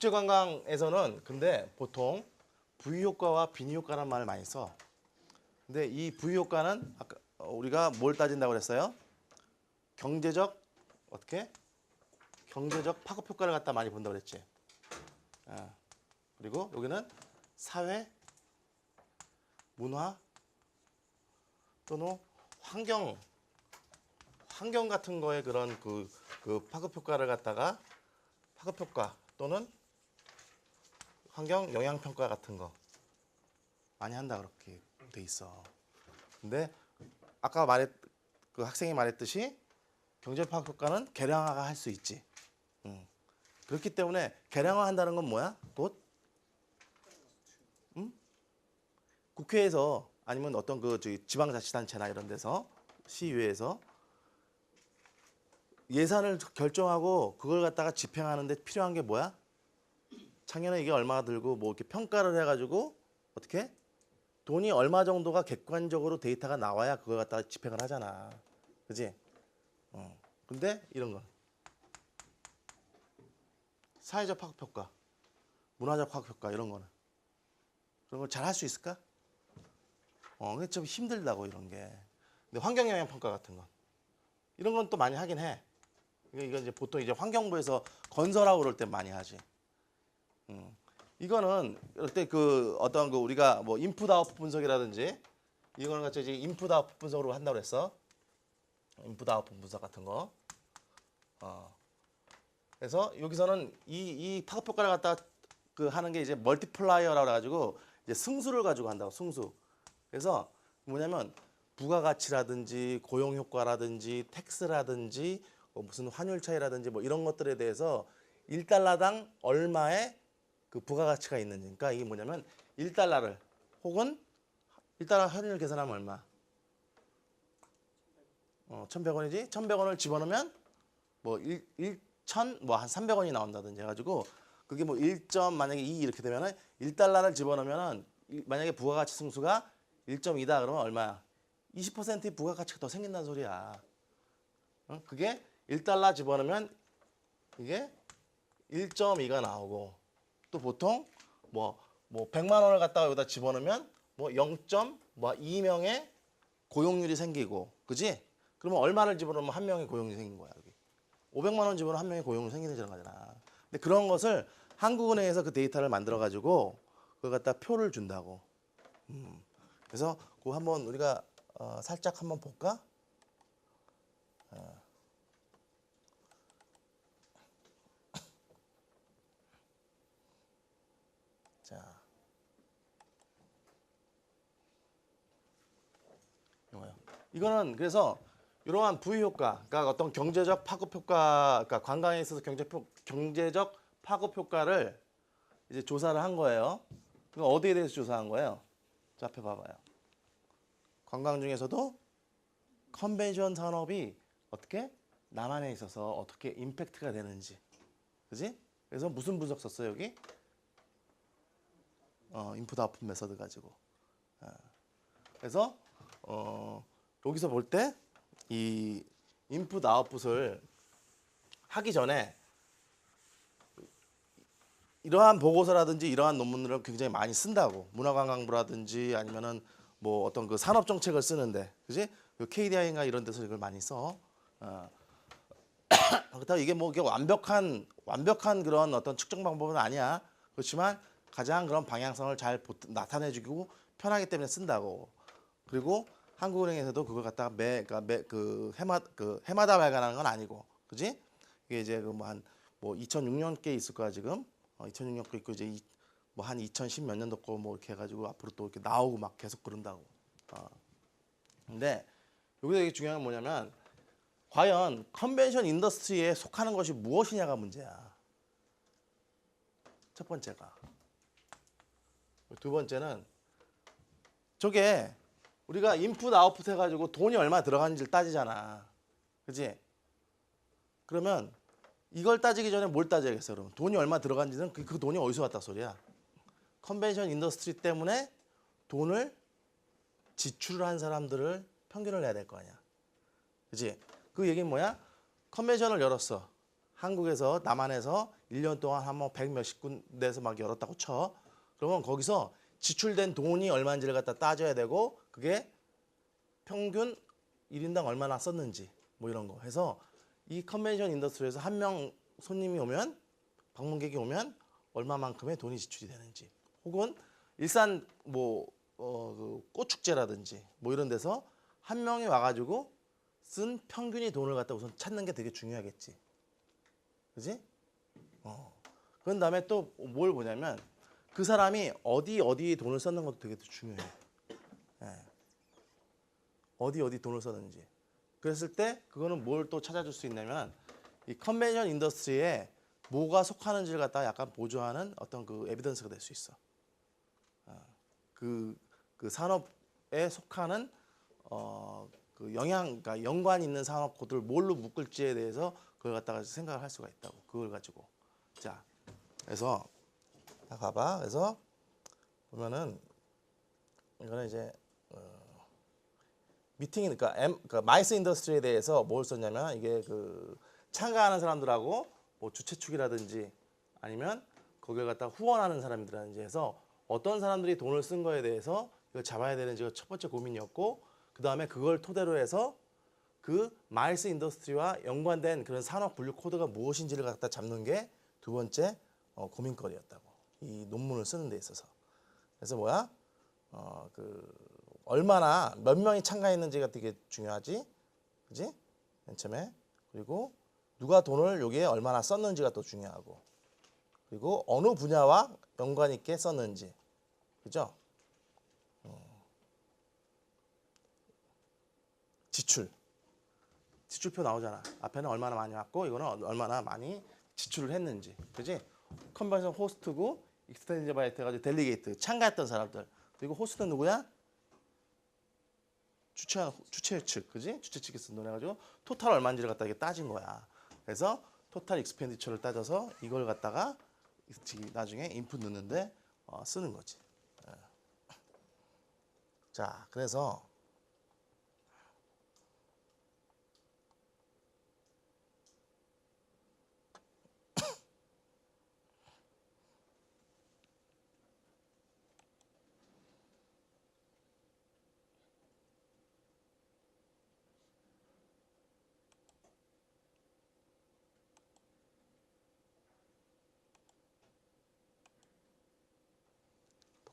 국제관광에서는 근데 보통 부유효과와 비니효과라는 말을 많이 써. 근데 이 부유효과는 아까 우리가 뭘 따진다고 그랬어요? 경제적 어떻게? 경제적 파급효과를 갖다 많이 본다고 그랬지. 그리고 여기는 사회, 문화 또는 환경 같은 거에 그런 그 파급효과를 갖다가 파급효과 또는 환경 영향평가 같은 거 많이 한다 그렇게 돼 있어. 근데 아까 그 학생이 말했듯이 경제 파급효과는 계량화가 할 수 있지. 그렇기 때문에 계량화 한다는 건 뭐야? 곧 국회에서 아니면 어떤 그 지방자치단체나 이런 데서 시의회에서 예산을 결정하고 그걸 갖다가 집행하는 데 필요한 게 뭐야? 작년에 이게 얼마가 들고 뭐 이렇게 평가를 해가지고 어떻게 돈이 얼마 정도가 객관적으로 데이터가 나와야 그걸 갖다가 집행을 하잖아. 그지? 근데 이런 거 사회적 파급효과, 문화적 파급효과 이런 거는 그런 걸 잘 할 수 있을까? 그게 좀 힘들다고 이런 게. 근데 환경영향평가 같은 건 이런 건 또 많이 하긴 해. 이건 이제 보통 이제 환경부에서 건설하고 그럴 때 많이 하지. 이거는 그때 그 어떤 그 우리가 뭐 인풋 아웃풋 분석이라든지 이거는 같이 이제 인풋 아웃풋 분석으로 한다고 그랬어. 인풋 아웃풋 분석 같은 거. 그래서 여기서는 이 파급 효과를 갖다 그 하는 게 이제 멀티플라이어라고 해가지고 이제 승수를 가지고 한다고 승수. 그래서 뭐냐면 부가가치라든지 고용 효과라든지 텍스라든지 뭐 무슨 환율 차이라든지 뭐 이런 것들에 대해서 1달러당 얼마의 그 부가가치가 있는지. 그러니까 이게 뭐냐면 1달러를 혹은 1달러 환율 계산하면 얼마? 1,100원이지? 1,100원을 집어넣으면 뭐 1,000 뭐 한 300원이 나온다든지 해가지고 그게 뭐 1점 만약에 2 이렇게 되면은 1달러를 집어넣으면은 만약에 부가가치 승수가 1.2다 그러면 얼마야? 20%의 부가가치가 더 생긴다는 소리야. 그게 1달러 집어넣으면 이게 1.2가 나오고 또 보통 뭐 100만 원을 갖다가 여기다 집어넣으면 뭐 0.2명의 고용률이 생기고 그지? 그러면 얼마를 집어넣으면 한 명의 고용이 생긴 거야 여기. 500만 원 집어넣으면 한 명의 고용이 생기는 거잖아. 근데 그런 것을 한국은행에서 그 데이터를 만들어 가지고 그걸 갖다 표를 준다고. 그래서 그거 한번 우리가 살짝 한번 볼까? 자, 이거요. 이거는 그래서 이러한 부유 효과, 그러니까 어떤 경제적 파급 효과, 그러니까 관광에 있어서 경제적 파급 효과를 이제 조사를 한 거예요. 그럼 어디에 대해서 조사한 거예요? 자, 앞에 봐봐요. 관광 중에서도 컨벤션 산업이 어떻게 남한에 있어서 어떻게 임팩트가 되는지, 그지? 그래서 무슨 분석 썼어요 여기? 인풋 아웃풋 메서드 가지고. 그래서 여기서 볼 때 이 인풋 아웃풋을 하기 전에 이러한 보고서라든지 이러한 논문들을 굉장히 많이 쓴다고. 문화관광부라든지 아니면은 뭐 어떤 그 산업 정책을 쓰는데, 그지? KDI인가 이런 데서 이걸 많이 써. 그렇다고 이게 뭐 이게 완벽한 그런 어떤 측정 방법은 아니야. 그렇지만 가장 그런 방향성을 잘 나타내주고 편하기 때문에 쓴다고. 그리고 한국은행에서도 그걸 갖다가 해마다 발간하는 건 아니고, 그지? 이게 이제 그 뭐 2006년께 있을 거야 지금. 2006년 거 있고 이제 뭐 한 2010 몇 년도 거 뭐 이렇게 해가지고 앞으로 또 이렇게 나오고 막 계속 그런다고. 근데 여기서 되게 중요한 건 뭐냐면 과연 컨벤션 인더스트리에 속하는 것이 무엇이냐가 문제야. 첫 번째가. 두 번째는 저게 우리가 인풋 아웃풋 해가지고 돈이 얼마 들어가는지를 따지잖아. 그지? 그러면 이걸 따지기 전에 뭘 따져야겠어? 그럼 돈이 얼마 들어간지는 그 돈이 어디서 왔다 소리야. 컨벤션 인더스트리 때문에 돈을 지출을 한 사람들을 평균을 내야 될 거 아니야. 그지? 그 얘기는 뭐야? 컨벤션을 열었어. 한국에서 남한에서 1년 동안 한 뭐 100 몇십 군데에서 막 열었다고 쳐. 그러면 거기서 지출된 돈이 얼마인지를 갖다 따져야 되고 그게 평균 1인당 얼마나 썼는지 뭐 이런 거 해서 이 컨벤션 인더스트리에서 한 명 손님이 오면 방문객이 오면 얼마만큼의 돈이 지출이 되는지 혹은 일산 그 꽃축제라든지 뭐 이런 데서 한 명이 와가지고 쓴 평균이 돈을 갖다 우선 찾는 게 되게 중요하겠지. 그지? 그런 다음에 또 뭘 보냐면 그 사람이 어디 돈을 썼는 것도 되게 중요해. 예. 어디 돈을 썼는지. 그랬을 때 그거는 뭘 또 찾아줄 수 있냐면 이 컨벤션 인더스트리에 뭐가 속하는지를 갖다가 약간 보조하는 어떤 그 에비던스가 될 수 있어. 그 산업에 속하는 그러니까 연관 있는 산업 코드를 뭘로 묶을지에 대해서 그걸 갖다가 생각을 할 수가 있다고. 그걸 가지고. 자, 그래서 자, 봐봐. 그래서 보면은 이거는 이제 미팅이 그러니까 마이스 인더스트리에 대해서 뭘 썼냐면 이게 그 참가하는 사람들하고 뭐 주최 측이라든지 아니면 거기를 갖다 후원하는 사람들이라든지 해서 어떤 사람들이 돈을 쓴 거에 대해서 이걸 잡아야 되는지가 첫 번째 고민이었고 그 다음에 그걸 토대로 해서 그 마이스 인더스트리와 연관된 그런 산업 분류 코드가 무엇인지를 갖다 잡는 게 두 번째 고민거리였다고. 이 논문을 쓰는 데 있어서. 그래서 뭐야? 얼마나 몇 명이 참가했는지가 되게 중요하지. 그지? 맨 처음에. 그리고 누가 돈을 여기에 얼마나 썼는지가 또 중요하고. 그리고 어느 분야와 연관 있게 썼는지. 그죠? 지출표 나오잖아. 앞에는 얼마나 많이 왔고 이거는 얼마나 많이 지출을 했는지. 그지? 컨벤션 호스트고 익스텐드 바이트 해가지고 델리게이트 참가했던 사람들. 그리고 호스트는 누구야? 주최 측. 그지? 주최 측이 쓴 돈 해가지고 토탈 얼마인지를 갖다가 이게 따진 거야. 그래서 토탈 익스펜디처를 따져서 이걸 갖다가 나중에 인풋 넣는데 쓰는 거지. 자, 그래서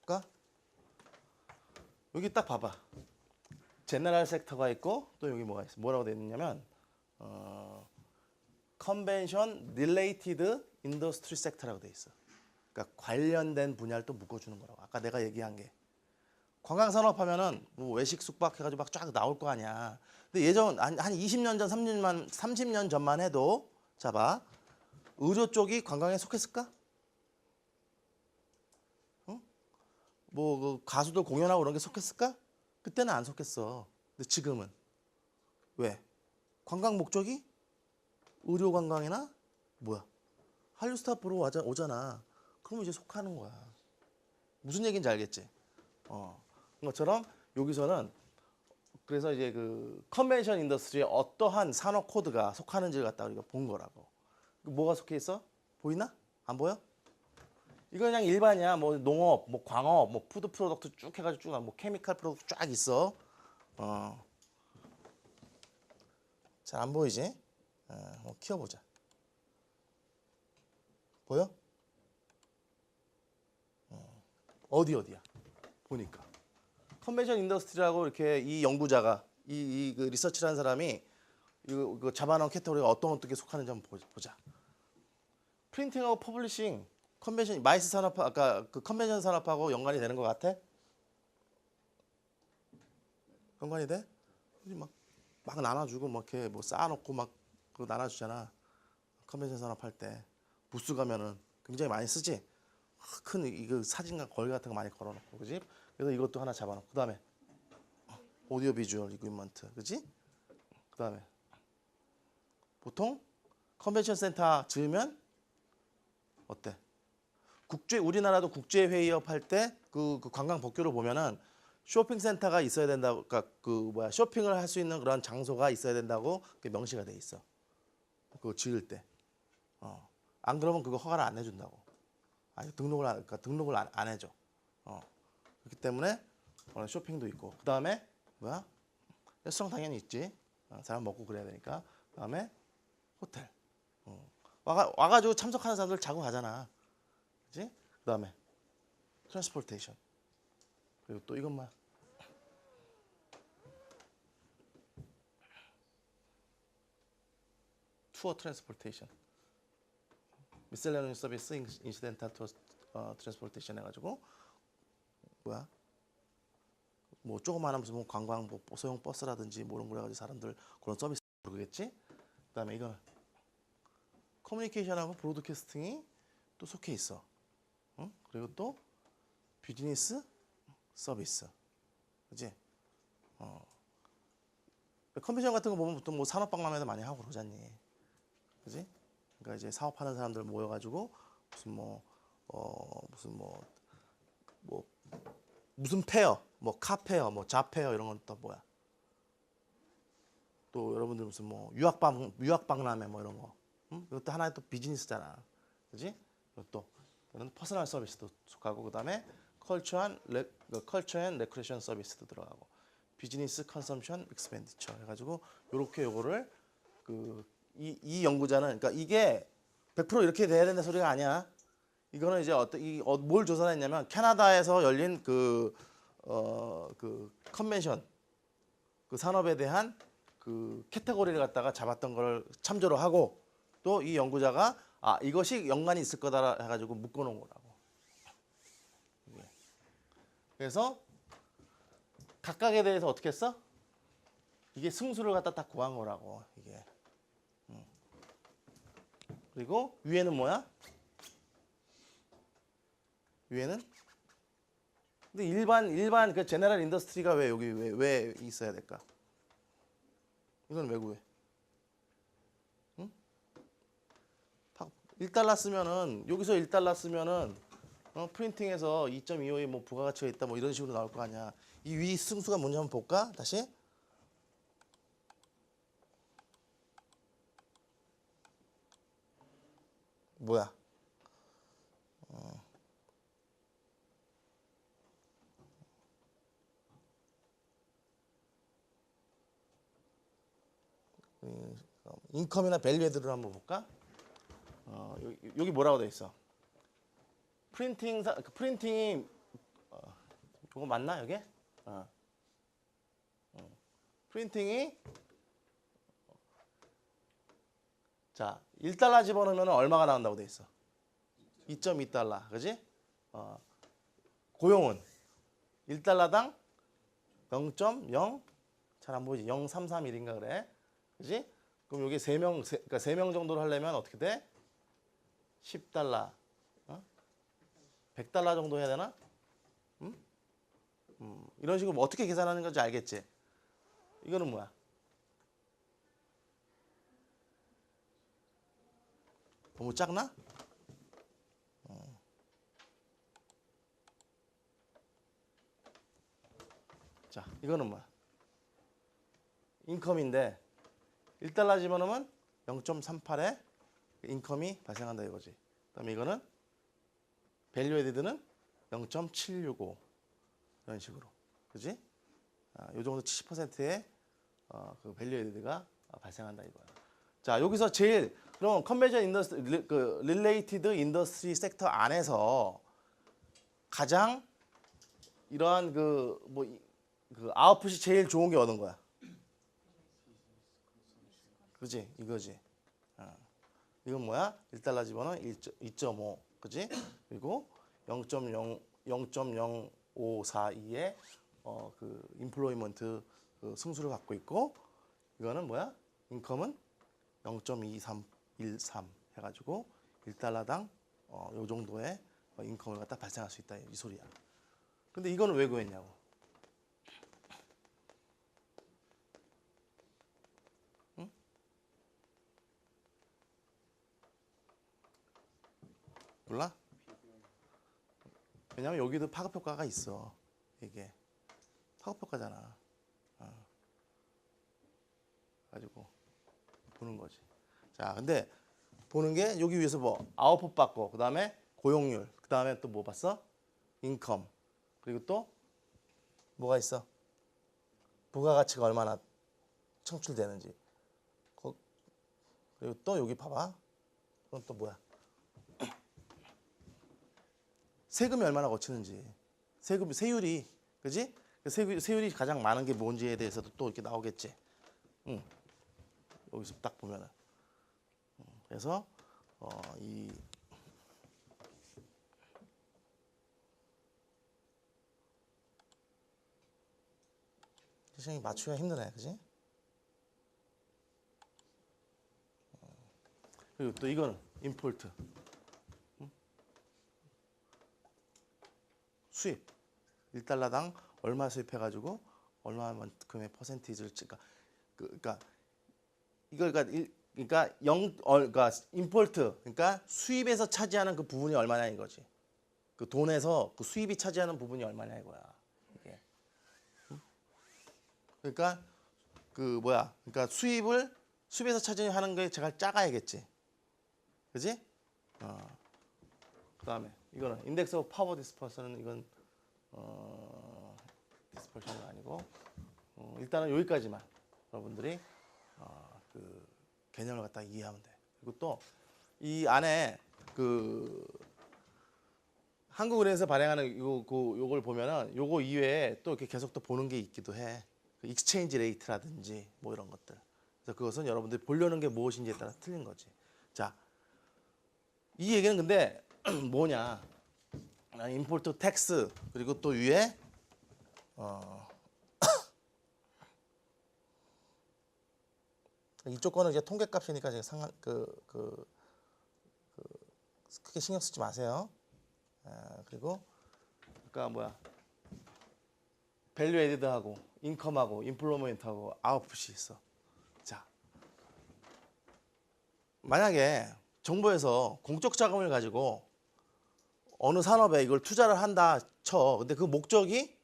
볼까? 여기 딱 봐봐. 제너럴 섹터가 있고 또 여기 뭐가 있어? 뭐라고 되어 있냐면 컨벤션 릴레이티드 인더스트리 섹터라고 되어 있어. 그러니까 관련된 분야를 또 묶어주는 거라고. 아까 내가 얘기한 게 관광산업 하면은 뭐 외식 숙박 해가지고 막 쫙 나올 거 아니야. 근데 예전 한 20년 전, 30년 전만 해도 자봐 의료 쪽이 관광에 속했을까? 뭐 그 가수들 공연하고 그런 게 속했을까? 그때는 안 속했어. 근데 지금은 왜? 관광 목적이 의료 관광이나 뭐야? 한류 스타 보러 오잖아. 그러면 이제 속하는 거야. 무슨 얘기인지 알겠지? 그것처럼 여기서는 그래서 이제 그 컨벤션 인더스트리에 어떠한 산업 코드가 속하는지를 갖다가 우리가 본 거라고. 뭐가 속해 있어? 보이나? 안 보여? 이거 그냥 일반이야. 뭐 농업, 뭐 광업, 뭐 푸드 프로덕트 쭉 해가지고 쭉, 뭐 케미칼 프로덕트 쫙 있어. 잘 안 보이지? 한번 키워보자. 보여? 어디야? 보니까 컨벤션 인더스트리라고 이렇게 이 연구자가 그 리서치라는 사람이 이거 잡아놓은 캐테고리가 어떻게 속하는지 한번 보자. 프린팅하고 퍼블리싱 컨벤션 마이스 산업 아까 그 컨벤션 산업하고 연관이 되는 것 같아? 연관이 돼? 막 나눠주고 막 이렇게 뭐 쌓아놓고 막 그거 나눠주잖아. 컨벤션 산업 할 때 부스 가면은 굉장히 많이 쓰지. 큰 이거 사진과 거리 같은 거 많이 걸어놓고 그지? 그래서 이것도 하나 잡아놓고 그다음에 오디오 비주얼 이퀴먼트 그지? 그다음에 보통 컨벤션 센터 지으면 어때? 우리나라도 국제 회의업 할 때 그 관광 법규를 보면은 쇼핑 센터가 있어야 된다고 그러니까 쇼핑을 할 수 있는 그런 장소가 있어야 된다고 명시가 돼 있어. 그거 지을 때. 안 그러면 그거 허가를 안 해준다고. 아니 등록을 안 해줘. 그렇기 때문에 쇼핑도 있고. 그 다음에 뭐야? 레스토랑 당연히 있지. 사람 먹고 그래야 되니까. 그 다음에 호텔. 와가지고 참석하는 사람들 자고 가잖아. 그지? 그 다음에 트랜스포테이션. 그리고 또 이것만. 투어 트랜스포테이션. 미셀레니어스 서비스 인시덴탈 투어 트랜스포테이션 해가지고 뭐야? 뭐 조그마한 무슨 뭐 관광 뭐 소형 버스라든지 뭐 이런 거 해가지고 사람들 그런 서비스 모르겠지? 그다음에 이거 커뮤니케이션하고 브로드캐스팅이 또 속해 있어. 응? 그리고 또 비즈니스 서비스, 그지? 컨벤션 같은 거 보면 보통 뭐 산업박람회도 많이 하고 그러잖니, 그지? 그러니까 이제 사업하는 사람들 모여가지고 무슨 페어, 뭐 카페어, 뭐 자페어 이런 건 또 뭐야? 또 여러분들 무슨 뭐 유학박람회 뭐 이런 거, 응? 이것도 하나의 또 비즈니스잖아, 그지? 이것도 이런 퍼스널 서비스도 속하고 그다음에 컬처 앤 레크레이션 서비스도 들어가고 비즈니스 컨섬션 익스펜디처 해가지고 요렇게 요거를 이 연구자는 그러니까 이게 100% 이렇게 돼야 된다 소리가 아니야. 이거는 이제 뭘 조사를 했냐면 캐나다에서 열린 그 컨벤션 그 산업에 대한 그 캐테고리를 갖다가 잡았던 걸 참조로 하고 또 이 연구자가 이것이 연관이 있을 거다 해가지고 묶어놓은 거라고. 그래서 각각에 대해서 어떻게 했어? 이게 승수를 갖다 딱 구한 거라고 이게. 그리고 위에는 뭐야? 위에는? 근데 일반 그 제너럴 인더스트리가 왜 여기 왜 있어야 될까? 이건 왜 구해? 응? 1달러 쓰면은 여기서 1달러 쓰면은 프린팅에서 2.25의 뭐 부가가치가 있다 뭐 이런 식으로 나올 거 아니야. 이 위 승수가 뭔지 한번 볼까? 다시. 뭐야? 인컴이나 밸류에드를 한번 볼까? 여기 뭐라고 돼 있어? 프린팅이 이거 맞나 여기? 프린팅이 자 1달러 집어넣으면 얼마가 나온다고 돼 있어? 2.2달러, 그지? 고용은 1달러당 0.0 잘 안 보이지? 0.331인가 그래, 그지? 그럼 여기 3명, 그러니까 3명 정도로 하려면 어떻게 돼? 10달러, 100달러 정도 해야 되나? 이런 식으로 뭐 어떻게 계산하는 건지 알겠지? 이거는 뭐야? 너무 작나? 자, 이거는 뭐야? 인컴인데 1달러 집어넣으면 0.38의 인컴이 발생한다 이거지. 그다음에 이거는 밸류 에디드는 0.765 이런 식으로, 그지? 요 정도 70%의 그 밸류 에디드가 발생한다 이거야. 자, 여기서 제일 그럼 컨벤션 인더스트리 그 릴레이티드 인더스트리 섹터 안에서 가장 이러한 그 아웃풋이 제일 좋은 게 어느 거야? 그지? 이거지. 이건 뭐야? 1달러 집어넣어 2.5, 그지? 그리고 0.054의 그 인플로이먼트 그 승수를 갖고 있고 이거는 뭐야? 인컴은 0.2313 해가지고 1달러당 요 정도의 인컴을 갖다 발생할 수 있다 이 소리야. 근데 이거는 왜 구했냐고? 응? 몰라? 왜냐면 여기도 파급 효과가 있어. 이게 파급 효과잖아. 가지고 보는 거지. 자, 근데 보는 게 여기 위에서 뭐 아웃풋 받고 그다음에 고용률, 그다음에 또 뭐 봤어? 인컴. 그리고 또 뭐가 있어? 부가가치가 얼마나 창출되는지. 그리고 또 여기 봐봐. 그건 또 뭐야? 세금이 얼마나 거치는지. 세율이, 그지? 세율이 가장 많은 게 뭔지에 대해서도 또 이렇게 나오겠지. 응. 여기서 딱 보면은. 그래서 이 시장이 맞추기가 힘드네, 그지? 그리고 또 이거는 임포트. 수입. 1달러당 얼마 수입해가지고 얼마만큼의 퍼센티지를 그러니까 이걸 그러니까 그러니까 임포트, 그러니까 수입에서 차지하는 그 부분이 얼마냐 이거지. 그 돈에서 그 수입이 차지하는 부분이 얼마냐 이거야. 이게. 그러니까 그 뭐야? 그러니까 수입에서 차지하는 게 제가 작아야겠지. 그지? 그다음에 이거는 인덱스 오브 파워 디스퍼션은 이건 디스퍼션이 아니고 일단은 여기까지만 여러분들이 그 개념을 갖다 이해하면 돼. 그리고 또 이 안에 그 한국은행에서 발행하는 요걸 보면은 요거 이외에 또 이렇게 계속 또 보는 게 있기도 해. 그 익스체인지 레이트라든지 뭐 이런 것들. 그래서 그것은 여러분들이 보려는 게 무엇인지에 따라 틀린 거지. 자, 이 얘기는 근데 뭐냐? 임포트 텍스 그리고 또 위에 이쪽 거는 이제 통계값이니까 제가 크게 신경 쓰지 마세요. 그리고 아까 뭐야? 밸류 에디드하고 인컴하고 인플로먼트하고 아웃풋이 있어. 자, 만약에 정부에서 공적 자금을 가지고 어느 산업에 이걸 투자를 한다 쳐. 근데 그 목적이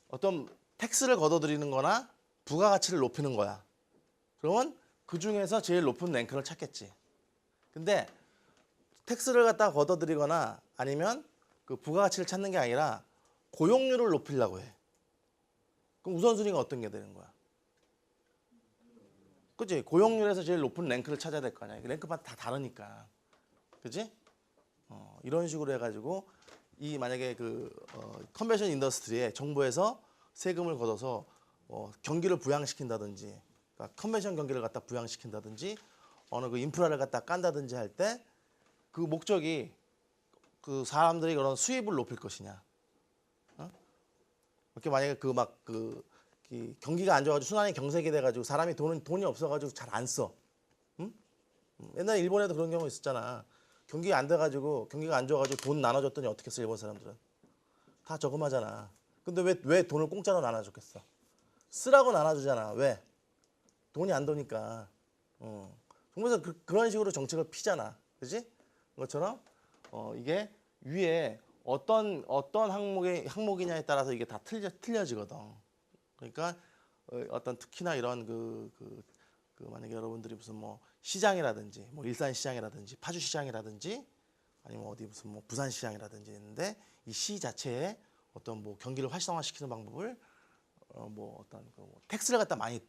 어떤 텍스를 걷어들이는 거나 부가가치를 높이는 거야. 그러면 그 중에서 제일 높은 랭크를 찾겠지. 근데 텍스를 갖다가 걷어들이거나 아니면 그 부가가치를 찾는 게 아니라 고용률을 높이려고 해. 그럼 우선순위가 어떤 게 되는 거야? 그치? 고용률에서 제일 높은 랭크를 찾아야 될 거 아니야. 랭크마다 다 다르니까. 그치? 이런 식으로 해가지고 이 만약에 그 컨벤션 인더스트리에 정부에서 세금을 걷어서 경기를 부양시킨다든지, 그러니까 컨벤션 경기를 갖다 부양시킨다든지, 어느 그 인프라를 갖다 깐다든지 할 때 그 목적이 그 사람들이 그런 수입을 높일 것이냐. 이렇게 만약에 경기가 안 좋아가지고 순환이 경색이 돼가지고 사람이 돈이 없어가지고 잘 안 써. 응? 옛날에 일본에도 그런 경우 있었잖아. 경기가 안 좋아가지고 돈 나눠줬더니 어떻게 써 일본 사람들은? 다 저금하잖아. 근데 왜 돈을 공짜로 나눠줬겠어? 쓰라고 나눠주잖아. 왜? 돈이 안 도니까. 정부에서 그런 식으로 정책을 피잖아. 그지? 그것처럼 이게 위에 어떤 항목이냐에 따라서 이게 다 틀려지거든. 그러니까 어떤 특히나 이런 만약에 여러분들이 무슨 뭐 시장이라든지 뭐 일산 시장이라든지 파주 시장이라든지 아니면 어디 무슨 뭐 부산 시장이라든지 있는데 이 시 자체에 어떤 뭐 경기를 활성화시키는 방법을 뭐 어떤 뭐 텍스를 갖다 많이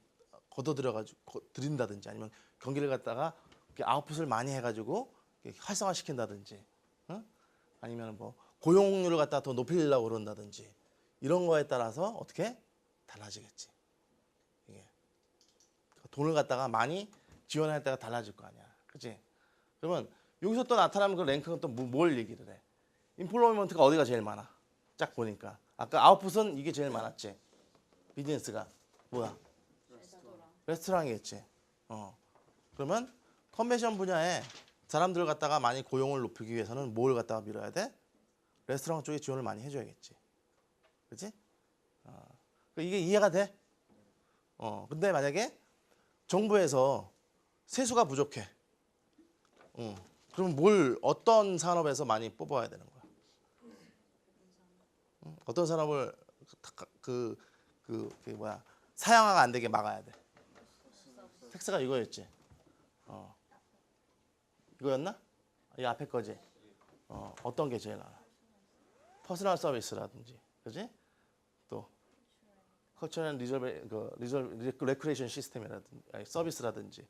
걷어들여 가지고 드린다든지 아니면 경기를 갖다가 아웃풋을 많이 해가지고 활성화시킨다든지, 아니면 뭐 고용률을 갖다 더 높이려고 그런다든지 이런 거에 따라서 어떻게 달라지겠지. 이게 돈을 갖다가 많이 지원할 때가 달라질 거 아니야, 그렇지? 그러면 여기서 또 나타나는 그 랭크는 또 뭘 얘기를 해? 인플로이먼트가 어디가 제일 많아? 쫙 보니까 아까 아웃풋은 이게 제일 많았지. 비즈니스가 뭐야? 레스토랑이겠지. 그러면 컨벤션 분야에 사람들을 갖다가 많이 고용을 높이기 위해서는 뭘 갖다가 밀어야 돼? 레스토랑 쪽에 지원을 많이 해줘야겠지. 그렇지? 이게 이해가 돼? 근데 만약에 정부에서 세수가 부족해. 그럼 어떤 산업에서 많이 뽑아야 되는 거야? 어떤 산업을 사양화가 안 되게 막아야 돼. 텍스가 이거였지. 이거였나? 이 앞에 거지. 어떤 게 제일 나아? 퍼스널 서비스라든지, 그지? 또 커처럴 리크레이션 시스템이라든지, 아니, 서비스라든지,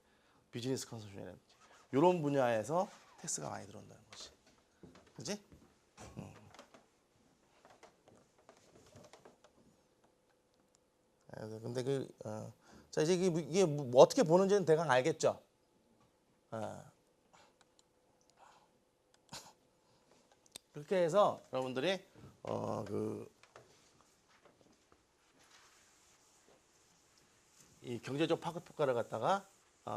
비즈니스 컨소시엄이라든지 이런 분야에서 텍스가 많이 들어온다는 거지, 그지? 근데 자 이제 이게 뭐 어떻게 보는지는 대강 알겠죠? 그렇게 해서 여러분들이 이 경제적 파급 효과를 갖다가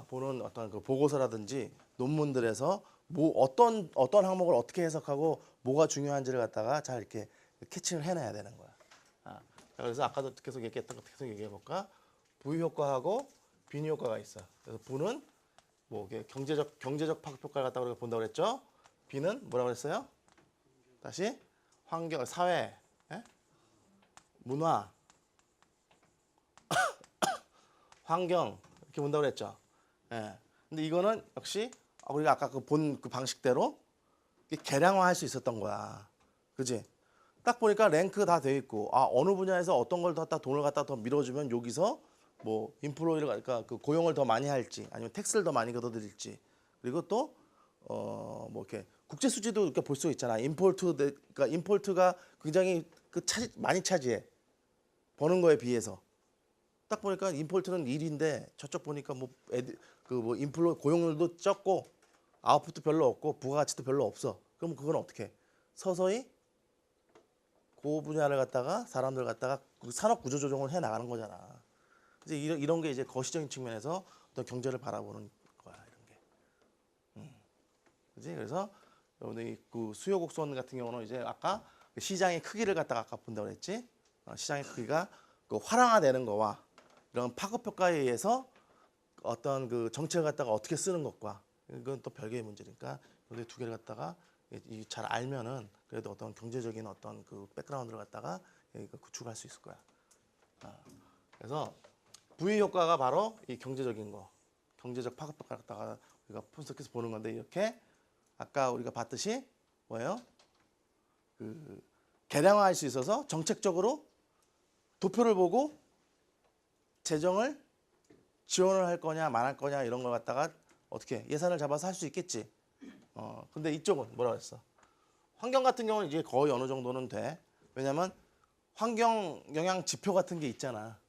보는 어떤 그 보고서라든지 논문들에서 뭐 어떤 항목을 어떻게 해석하고 뭐가 중요한지를 갖다가 잘 이렇게 캐치를 해내야 되는 거야. 그래서 아까도 계속 얘기했던 거 계속 얘기해 볼까? 부유 효과하고 빈유 효과가 있어. 그래서 부는 뭐 이게 경제적 파급 효과를 갖다가 우리가 본다고 그랬죠? 빈은 뭐라고 그랬어요? 다시 환경, 사회, 문화, 환경 이렇게 본다고 그랬죠. 근데 이거는 역시 우리가 아까 본 그 방식대로 계량화할 수 있었던 거야. 그지? 딱 보니까 랭크 다 돼 있고 어느 분야에서 어떤 걸 갖다 돈을 갖다 더 밀어주면 여기서 뭐 인플로이를 그러니까 그 고용을 더 많이 할지 아니면 텍스를 더 많이 걷어들일지 그리고 또 뭐 이렇게 국제 수지도 이렇게 볼 수 있잖아. 그러니까 임포트가 굉장히 많이 차지해 버는 거에 비해서 딱 보니까 임포트는 1인데 저쪽 보니까 뭐 인플로 고용률도 적고 아웃풋도 별로 없고 부가가치도 별로 없어. 그럼 그건 어떻게 해? 서서히 그 분야를 갖다가 사람들 갖다가 산업 구조 조정을 해 나가는 거잖아. 이제 이런 게 이제 거시적인 측면에서 어떤 경제를 바라보는 거야 이런 게. 그지? 그래서 여러분들이 그 수요 곡선 같은 경우는 이제 아까 시장의 크기를 갖다가 아까 본다고 그랬지. 시장의 크기가 그 활황화되는 거와 이런 파급 효과에 의해서 어떤 그 정책을 갖다가 어떻게 쓰는 것과 이건 또 별개의 문제니까 여기 두 개를 갖다가 잘 알면은 그래도 어떤 경제적인 어떤 그 백그라운드를 갖다가 구축할 수 있을 거야. 그래서 부의 효과가 바로 이 경제적인 거, 경제적 파급 효과를 갖다가 우리가 분석해서 보는 건데 이렇게 아까 우리가 봤듯이 뭐예요? 그 계량화할 수 있어서 정책적으로 도표를 보고 재정을 지원을 할 거냐 말할 거냐 이런 걸 갖다가 어떻게 예산을 잡아서 할 수 있겠지. 근데 이쪽은 뭐라고 했어? 환경 같은 경우는 이제 거의 어느 정도는 돼. 왜냐면 환경 영향 지표 같은 게 있잖아.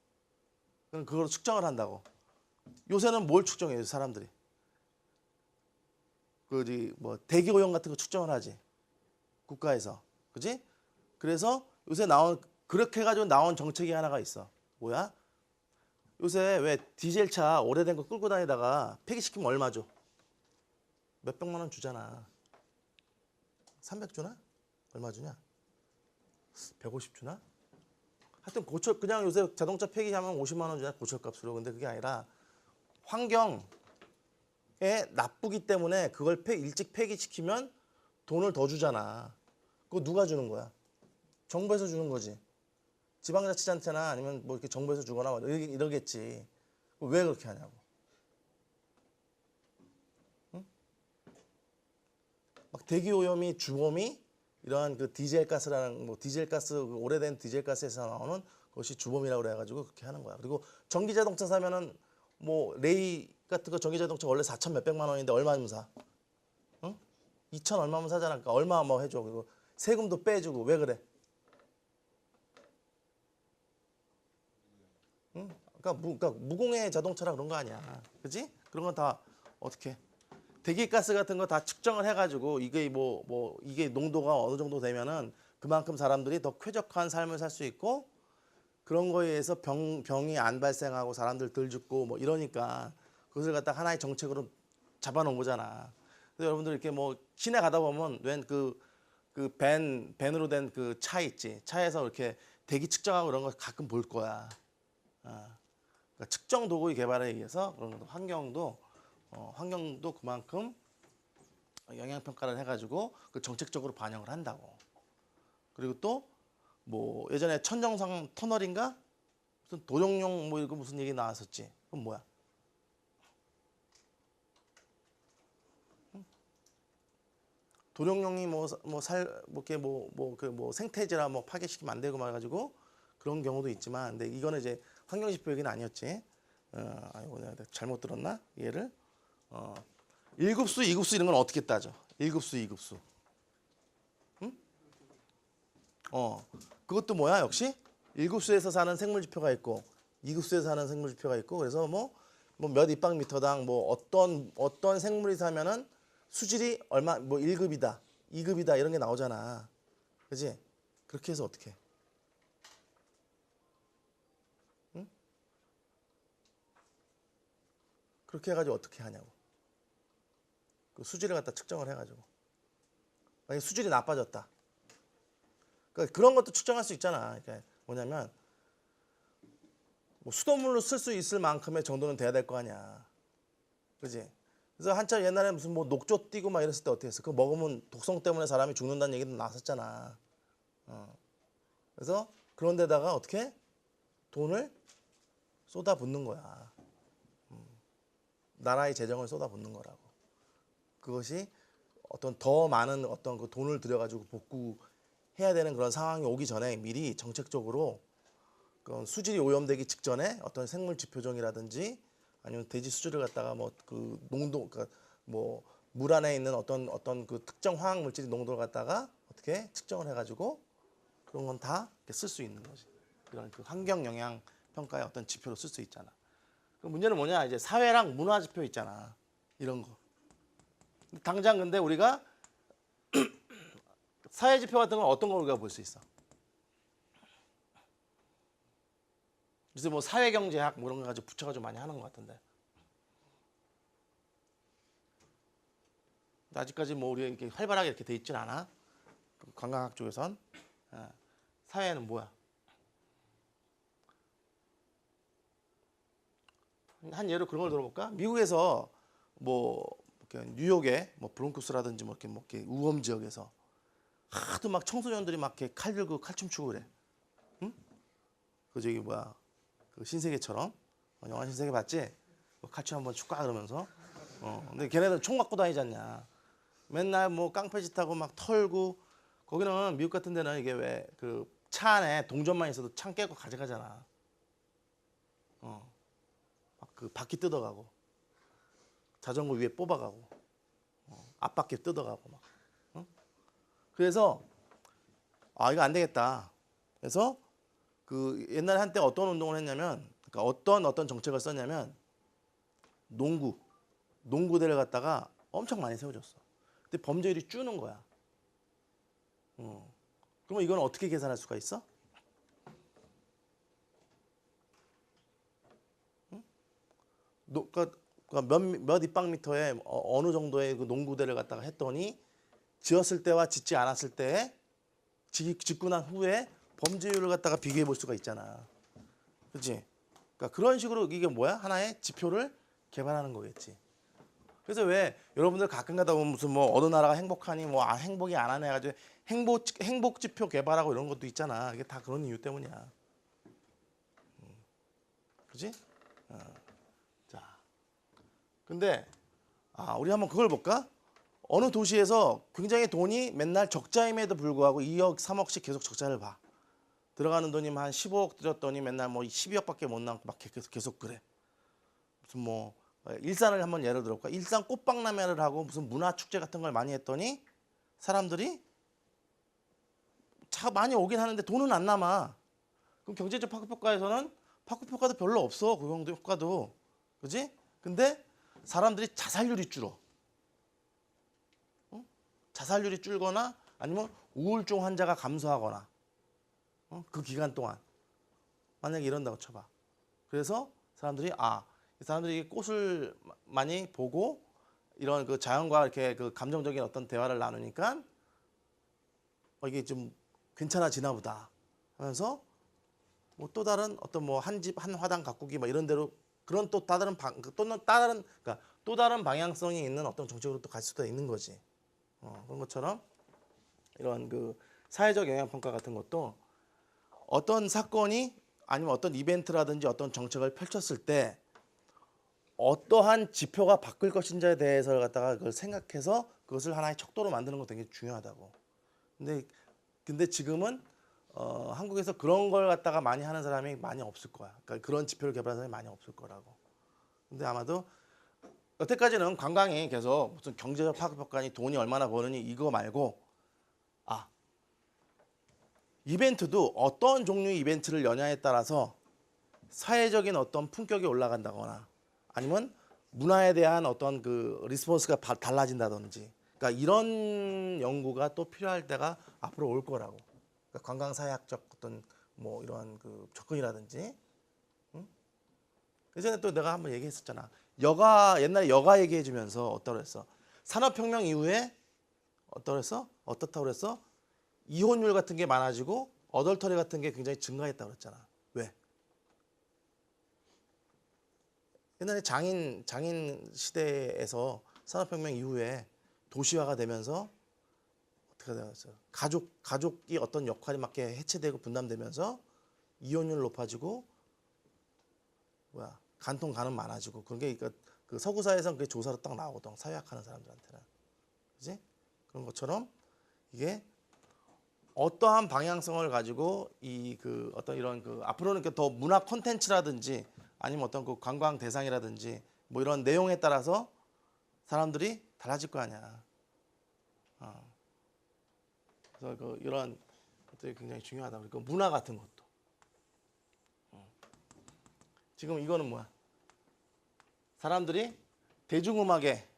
그럼 그걸 측정을 한다고. 요새는 뭘 측정해요, 사람들이? 뭐 대기 오염 같은 거 측정을 하지. 국가에서. 그지? 그래서 요새 그렇게 해가지고 나온 정책이 하나가 있어. 뭐야? 요새 왜 디젤 차 오래된 거 끌고 다니다가 폐기시키면 얼마 줘? 몇백만 원 주잖아. 300 주나? 얼마 주냐? 150 주나? 하여튼 그냥 요새 자동차 폐기하면 50만 원 주냐? 고철값으로. 근데 그게 아니라 환경에 나쁘기 때문에 그걸 일찍 폐기시키면 돈을 더 주잖아. 그거 누가 주는 거야? 정부에서 주는 거지. 지방자치단체나 아니면 뭐 이렇게 정부에서 주거나 이러겠지. 왜 그렇게 하냐고. 응? 막 대기오염이 주범이 이러한 그 디젤가스라는 뭐 디젤가스 오래된 디젤가스에서 나오는 것이 주범이라고 그래가지고 그렇게 하는 거야. 그리고 전기자동차 사면은 뭐 레이 같은 거 전기자동차 원래 4천 몇백만 원인데 얼마면 사? 응? 2천 얼마면 사잖아. 그러니까 얼마 뭐 해줘. 그리고 세금도 빼주고 왜 그래? 응? 그러니까 무공해 자동차라 그런 거 아니야. 그지? 그런 건 다 어떻게 대기가스 같은 거 다 측정을 해가지고 이게 이게 농도가 어느 정도 되면은 그만큼 사람들이 더 쾌적한 삶을 살 수 있고 그런 거에 의해서 병이 안 발생하고 사람들 덜 죽고 뭐 이러니까 그것을 갖다 하나의 정책으로 잡아놓은 거잖아. 그래서 여러분들 이렇게 뭐 시내 가다 보면 웬 밴으로 된 그 차 있지. 차에서 이렇게 대기 측정하고 이런 거 가끔 볼 거야. 그러니까 측정 도구의 개발에 의해서 그런 환경도 그만큼 영향 평가를 해가지고 그 정책적으로 반영을 한다고. 그리고 또 뭐 예전에 천정상 터널인가 무슨 도용용 뭐 이거 무슨 얘기 나왔었지. 그건 뭐야? 도룡뇽이 뭐 생태지라 뭐 파괴시키면 안 되고 말가지고 그런 경우도 있지만, 근데 이거는 이제 환경지표 얘기는 아니었지. 아이고 내가 잘못 들었나 얘를. 1급수, 2급수 이런 건 어떻게 따져? 1급수, 2급수. 응? 그것도 뭐야 역시 1급수에서 사는 생물지표가 있고 2급수에서 사는 생물지표가 있고, 그래서 뭐 몇 입방미터당 뭐 어떤 생물이 사면은 수질이 얼마 뭐 1급이다, 2급이다 이런 게 나오잖아. 그지? 그렇게 해서 어떻게 해? 응? 그렇게 해가지고 어떻게 하냐고. 그 수질을 갖다 측정을 해가지고. 만약에 수질이 나빠졌다. 그러니까 그런 것도 측정할 수 있잖아. 그러니까 뭐냐면 뭐 수돗물로 쓸 수 있을 만큼의 정도는 돼야 될 거 아니야. 그지? 그래서 한참 옛날에 무슨 뭐 녹조 뛰고 막 이랬을 때 어떻게 했어? 그거 먹으면 독성 때문에 사람이 죽는다는 얘기도 나왔었잖아. 그래서 그런 데다가 어떻게 돈을 쏟아붓는 거야. 나라의 재정을 쏟아붓는 거라고. 그것이 어떤 더 많은 어떤 그 돈을 들여가지고 복구해야 되는 그런 상황이 오기 전에 미리 정책적으로 그 수질이 오염되기 직전에 어떤 생물 지표종이라든지 아니면 돼지 수질을 갖다가 뭐 그 농도, 그러니까 뭐 물 안에 있는 어떤 그 특정 화학 물질의 농도를 갖다가 어떻게 측정을 해가지고 그런 건 다 쓸 수 있는 거지. 이런 그 환경 영향 평가의 어떤 지표로 쓸 수 있잖아. 그 문제는 뭐냐, 이제 사회랑 문화 지표 있잖아. 이런 거. 당장 근데 우리가 사회 지표 같은 건 어떤 걸 우리가 볼 수 있어? 요새 뭐 사회경제학 뭐 이런 거 가지고 붙여가지고 많이 하는 것 같은데. 아직까지 뭐 우리가 이렇게 활발하게 이렇게 돼 있진 않아. 관광학 쪽에선. 사회는 뭐야? 한 예로 그런 걸 들어볼까? 미국에서 뭐 뉴욕의 뭐 브롱크스라든지 뭐 이렇게 우범 지역에서 하도 막 청소년들이 막 이렇게 칼 들고 칼춤 추고 그래. 응? 그 저기 뭐야? 그 신세계처럼. 영화 신세계 봤지? 칼춤 한번 축가 그러면서. 근데 걔네들 총 갖고 다니지 않냐? 맨날 뭐 깡패짓하고 막 털고. 거기는 미국 같은 데는 이게 왜 그 차 안에 동전만 있어도 창 깨고 가져가잖아. 막 그 바퀴 뜯어가고 자전거 위에 뽑아가고 앞바퀴 뜯어가고 막. 그래서 이거 안 되겠다. 그래서 그 옛날에 한때 어떤 운동을 했냐면, 그러니까 어떤 정책을 썼냐면 농구대를 갖다가 엄청 많이 세워줬어. 근데 범죄율이 줄는 거야. 그러면 이건 어떻게 계산할 수가 있어? 그러니까 몇 입방미터에 어느 정도의 그 농구대를 갖다가 했더니 지었을 때와 짓지 않았을 때 짓고 난 후에 범죄율을 갖다가 비교해 볼 수가 있잖아. 그렇지? 그러니까 그런 식으로 이게 뭐야? 하나의 지표를 개발하는 거겠지. 그래서 왜 여러분들 가끔 가다 보면 무슨 뭐 어느 나라가 행복하니 뭐 행복이 안 하네 해가지고 행복 지표 개발하고 이런 것도 있잖아. 이게 다 그런 이유 때문이야. 그렇지? 자, 근데 우리 한번 그걸 볼까? 어느 도시에서 굉장히 돈이 맨날 적자임에도 불구하고 2억, 3억씩 계속 적자를 봐. 들어가는 돈이 한 15억 들였더니 맨날 뭐 12억밖에 못 남고 막 계속 그래. 무슨 뭐 일산을 한번 예를 들어볼까? 일산 꽃박람회를 하고 무슨 문화 축제 같은 걸 많이 했더니 사람들이 차 많이 오긴 하는데 돈은 안 남아. 그럼 경제적 파급효과에서는 파급효과도 별로 없어. 그 정도 효과도. 그지? 근데 사람들이 자살률이 줄어. 자살률이 줄거나 아니면 우울증 환자가 감소하거나 그 기간 동안 만약에 이런다고 쳐봐. 그래서 사람들이 이 사람들이 꽃을 많이 보고 이런 그 자연과 이렇게 그 감정적인 어떤 대화를 나누니까 이게 좀 괜찮아지나 보다 하면서 뭐 또 다른 어떤 뭐 한 집 한 화당 가꾸기 막 이런 대로 그런 또 다른 그러니까 또 다른 방향성이 있는 어떤 정책으로 또 갈 수도 있는 거지. 그런 것처럼 이런 그 사회적 영향 평가 같은 것도 어떤 사건이 아니면 어떤 이벤트라든지 어떤 정책을 펼쳤을 때 어떠한 지표가 바뀔 것인지에 대해서 갖다가 그걸 생각해서 그것을 하나의 척도로 만드는 거 되게 중요하다고. 근데 지금은 한국에서 그런 걸 갖다가 많이 하는 사람이 많이 없을 거야. 그러니까 그런 지표를 개발하는 사람이 많이 없을 거라고. 근데 아마도 여태까지는 관광이 계속 무슨 경제적 파급효과니 돈이 얼마나 버느니 이거 말고 이벤트도 어떤 종류의 이벤트를 여냐에 따라서 사회적인 어떤 품격이 올라간다거나 아니면 문화에 대한 어떤 그 리스폰스가 달라진다든지 그러니까 이런 연구가 또 필요할 때가 앞으로 올 거라고. 그러니까 관광 사회학적 어떤 뭐 이런 그 접근이라든지. 응? 예전에 또 내가 한번 얘기했었잖아. 옛날에 여가 얘기해 주면서 어떠고 그랬어? 산업혁명 이후에 어떻다고 그랬어? 이혼율 같은 게 많아지고 어덜터리 같은 게 굉장히 증가했다고 그랬잖아. 왜? 옛날에 장인 시대에서 산업혁명 이후에 도시화가 되면서 어떻게 되었어요? 가족이 어떤 역할이 맞게 해체되고 분담되면서 이혼율 높아지고 간통 간음 많아지고 그런 게 그러니까 그 서구 사회에서는 그게 조사로 딱 나오거든. 사회학하는 사람들한테는. 그지? 그런 것처럼 이게 어떠한 방향성을 가지고 이 그 어떤 이런 그 앞으로는 더 문화 콘텐츠라든지 아니면 어떤 그 관광 대상이라든지 뭐 이런 내용에 따라서 사람들이 달라질 거 아니야. 그래서 이런 것들이 굉장히 중요하다. 그리고 문화 같은 것도. 지금 이거는 뭐야? 사람들이 대중음악에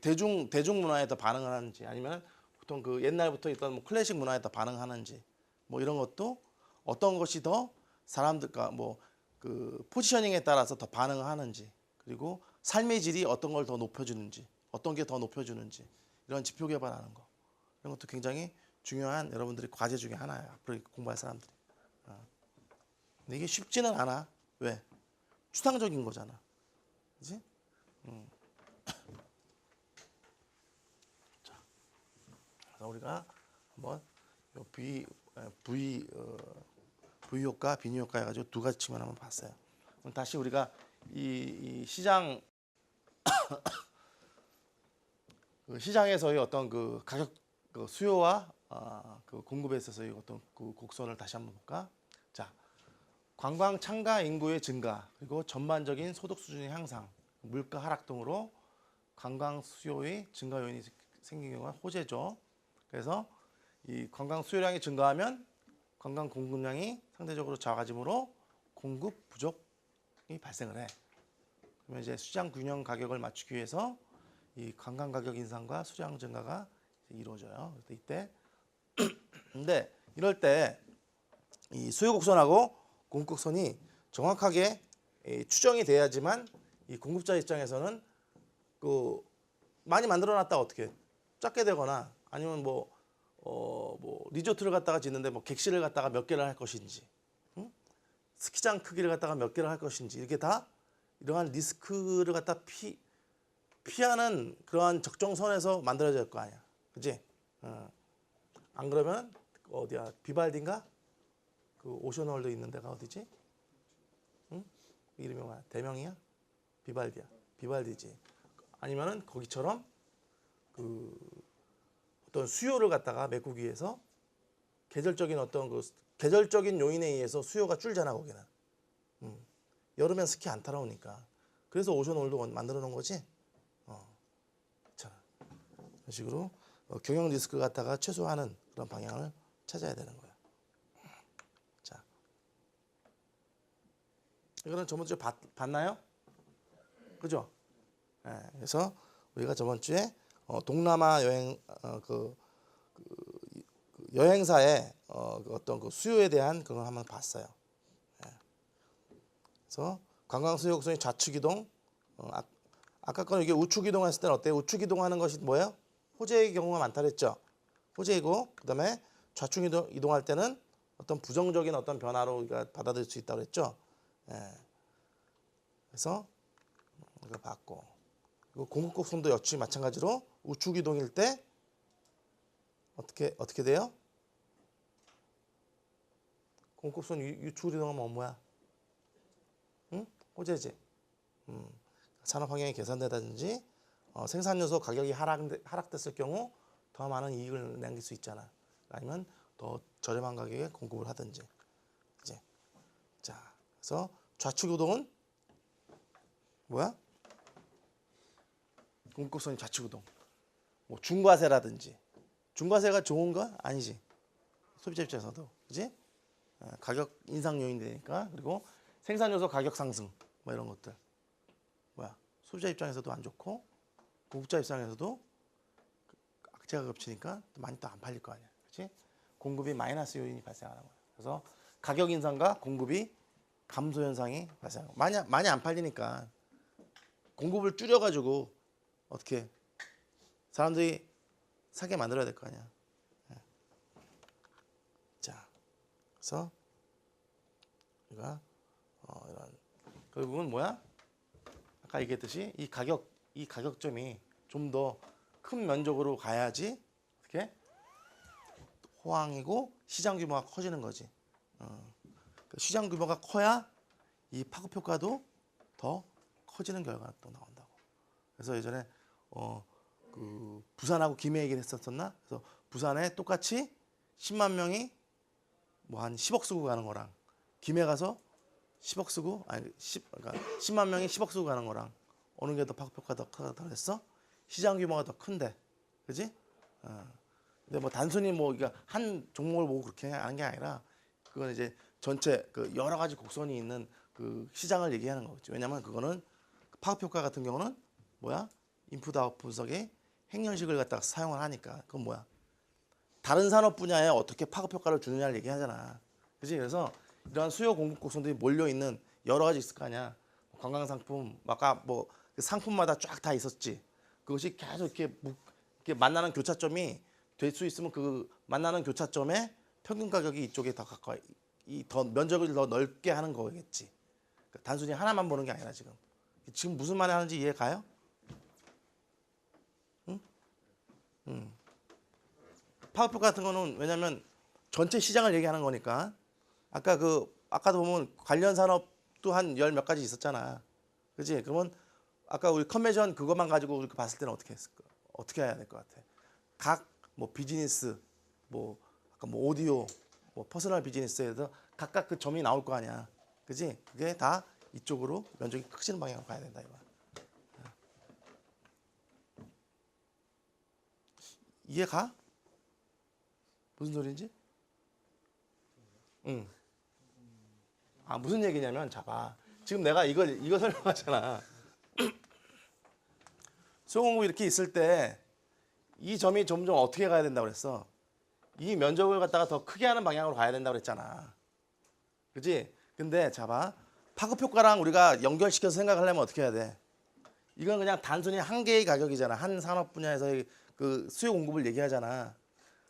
대중문화에 더 반응을 하는지 아니면 보통 그 옛날부터 있던 뭐 클래식 문화에 더 반응하는지 뭐 이런 것도 어떤 것이 더 사람들과 뭐 그 포지셔닝에 따라서 더 반응하는지 그리고 삶의 질이 어떤 걸 더 높여주는지 어떤 게 더 높여주는지 이런 지표 개발하는 거 이런 것도 굉장히 중요한 여러분들의 과제 중에 하나예요. 앞으로 공부할 사람들이. 근데 이게 쉽지는 않아. 왜? 추상적인 거잖아. 그렇지? 자, 그래서 우리가 한번 V 효과, 비뉴 효과 해가지고 두 가지 측면 한번 봤어요. 그럼 다시 우리가 이 시장 그 시장에서의 어떤 그 가격 그 수요와 그 공급에 있어서의 어떤 그 곡선을 다시 한번 볼까? 자, 관광 참가 인구의 증가 그리고 전반적인 소득 수준의 향상, 물가 하락 등으로 관광 수요의 증가 요인이 생긴 경우가 호재죠. 그래서 이 관광 수요량이 증가하면 관광 공급량이 상대적으로 작아지므로 공급 부족이 발생을 해. 그러면 이제 수량 균형 가격을 맞추기 위해서 이 관광 가격 인상과 수량 증가가 이루어져요. 그래서 이때 근데 이럴 때 이 수요 곡선하고 공급 곡선이 정확하게 추정이 돼야지만 이 공급자 입장에서는 그 많이 만들어놨다가 어떻게 작게 되거나 아니면 뭐 리조트를 갖다가 짓는데 뭐 객실을 갖다가 몇 개를 할 것인지, 스키장 크기를 갖다가 몇 개를 할 것인지 이렇게 다 이러한 리스크를 갖다 피하는 그러한 적정선에서 만들어져야 될 거 아니야, 그지? 안 그러면 어디야? 비발디인가? 그 오션월드 있는 데가 어디지? 응? 이름이 뭐야? 대명이야? 비발디야. 비발디지. 아니면은 거기처럼 그 어떤 수요를 갖다가 메꾸기 위해서 계절적인 어떤 그 계절적인 요인에 의해서 수요가 줄잖아 거기는. 여름엔 스키 안 타러 오니까. 그래서 오션월드 만들어 놓은 거지. 자, 이런 식으로 경영 리스크 갖다가 최소화하는 그런 방향을 찾아야 되는 거야. 자, 이거는 저번 주에 봤나요? 그죠? 네, 그래서 우리가 저번 주에 동남아 여행 여행사의 어떤 그 수요에 대한 그걸 한번 봤어요. 네. 그래서 관광 수요 곡선이 좌측 이동, 아까 거는 이게 우측 이동했을 때는 어때요? 우측 이동하는 것이 뭐예요? 호재의 경우가 많다 그랬죠. 호재이고 그다음에 좌측 이동할 때는 어떤 부정적인 어떤 변화로 우리가 받아들일 수 있다고 그랬죠. 예. 그래서 이거 봤고 그리고 공급 곡선도 역시 마찬가지로 우측 이동일 때 어떻게 돼요? 공급 곡선 유축 이동하면 뭐야? 응? 호재지. 산업 환경이 개선되다든지 생산 요소 가격이 하락됐을 경우 더 많은 이익을 남길 수 있잖아. 아니면 더 저렴한 가격에 공급을 하든지. 이제 자, 그래서 좌측 우동은 뭐야? 공급성이 좌측 우동. 뭐 중과세라든지. 중과세가 좋은 거 아니지. 소비자 입장에서도, 그지? 가격 인상 요인 되니까. 그리고 생산 요소 가격 상승 뭐 이런 것들. 뭐야? 소비자 입장에서도 안 좋고 공급자 입장에서도 악재가 겹치니까 많이 또 안 팔릴 거 아니야. 그렇지? 공급이 마이너스 요인이 발생하는 거야. 그래서 가격 인상과 공급이 감소 현상이 발생하는 거야. 많이 안 팔리니까 공급을 줄여 가지고 어떻게 사람들이 사게 만들어야 될 거 아니야. 자. 그래서 우리가 이런 결국은 뭐야? 아까 얘기했듯이 이 가격점이 좀 더 큰 면적으로 가야지 어떻게 호황이고 시장 규모가 커지는 거지. 시장 규모가 커야 이 파급 효과도 더 커지는 결과가 또 나온다고. 그래서 예전에 그 부산하고 김해 얘기를 했었었나? 그래서 부산에 똑같이 10만 명이 뭐 한 10억 쓰고 가는 거랑 김해 가서 10억 쓰고 그러니까 10만 명이 10억 쓰고 가는 거랑 어느 게 더 파급 효과가 더 크다? 시장 규모가 더 큰데, 그지? 근데 뭐 단순히 뭐 그러니까 한 종목을 보고 그렇게 하는 게 아니라 그건 이제 전체 그 여러 가지 곡선이 있는 그 시장을 얘기하는 거겠지. 왜냐면 그거는 파급 효과 같은 경우는 뭐야? 인풋 아웃 분석의 행렬식을 갖다가 사용을 하니까 그건 뭐야? 다른 산업 분야에 어떻게 파급 효과를 주느냐를 얘기하잖아. 그지? 그래서 이러한 수요 공급 곡선들이 몰려 있는 여러 가지 있을 거 아니야. 관광 상품, 아까 뭐 그 상품마다 쫙 다 있었지. 그것이 계속 이렇게 만나는 교차점이 될 수 있으면 그 만나는 교차점에 평균 가격이 이쪽에 더 가까이, 더 면적을 더 넓게 하는 거겠지. 그러니까 단순히 하나만 보는 게 아니라 지금 무슨 말을 하는지 이해 가요? 응? 파급효과 같은 거는 왜냐면 전체 시장을 얘기하는 거니까 아까도 보면 관련 산업도 한 열 몇 가지 있었잖아. 그지? 그러면 아까 우리 컨벤션 그것만 가지고 우리 봤을 때는 어떻게 해야 될 것 같아? 각 뭐 비즈니스, 뭐 아까 뭐 오디오, 뭐 퍼스널 비즈니스에서 각각 그 점이 나올 거 아니야. 그지? 그게 다 이쪽으로 면적이 커지는 방향으로 가야 된다 이거야. 이해가? 무슨 소리인지? 응. 무슨 얘기냐면 자봐. 지금 내가 이거 설명하잖아. 수공급 이렇게 있을 때 이 점이 점점 어떻게 가야 된다고 그랬어? 이 면적을 갖다가 더 크게 하는 방향으로 가야 된다고 그랬잖아. 그지? 근데 자봐. 파급 효과랑 우리가 연결시켜서 생각하려면 어떻게 해야 돼? 이건 그냥 단순히 한 개의 가격이잖아. 한 산업 분야에서의 그 수요 공급을 얘기하잖아.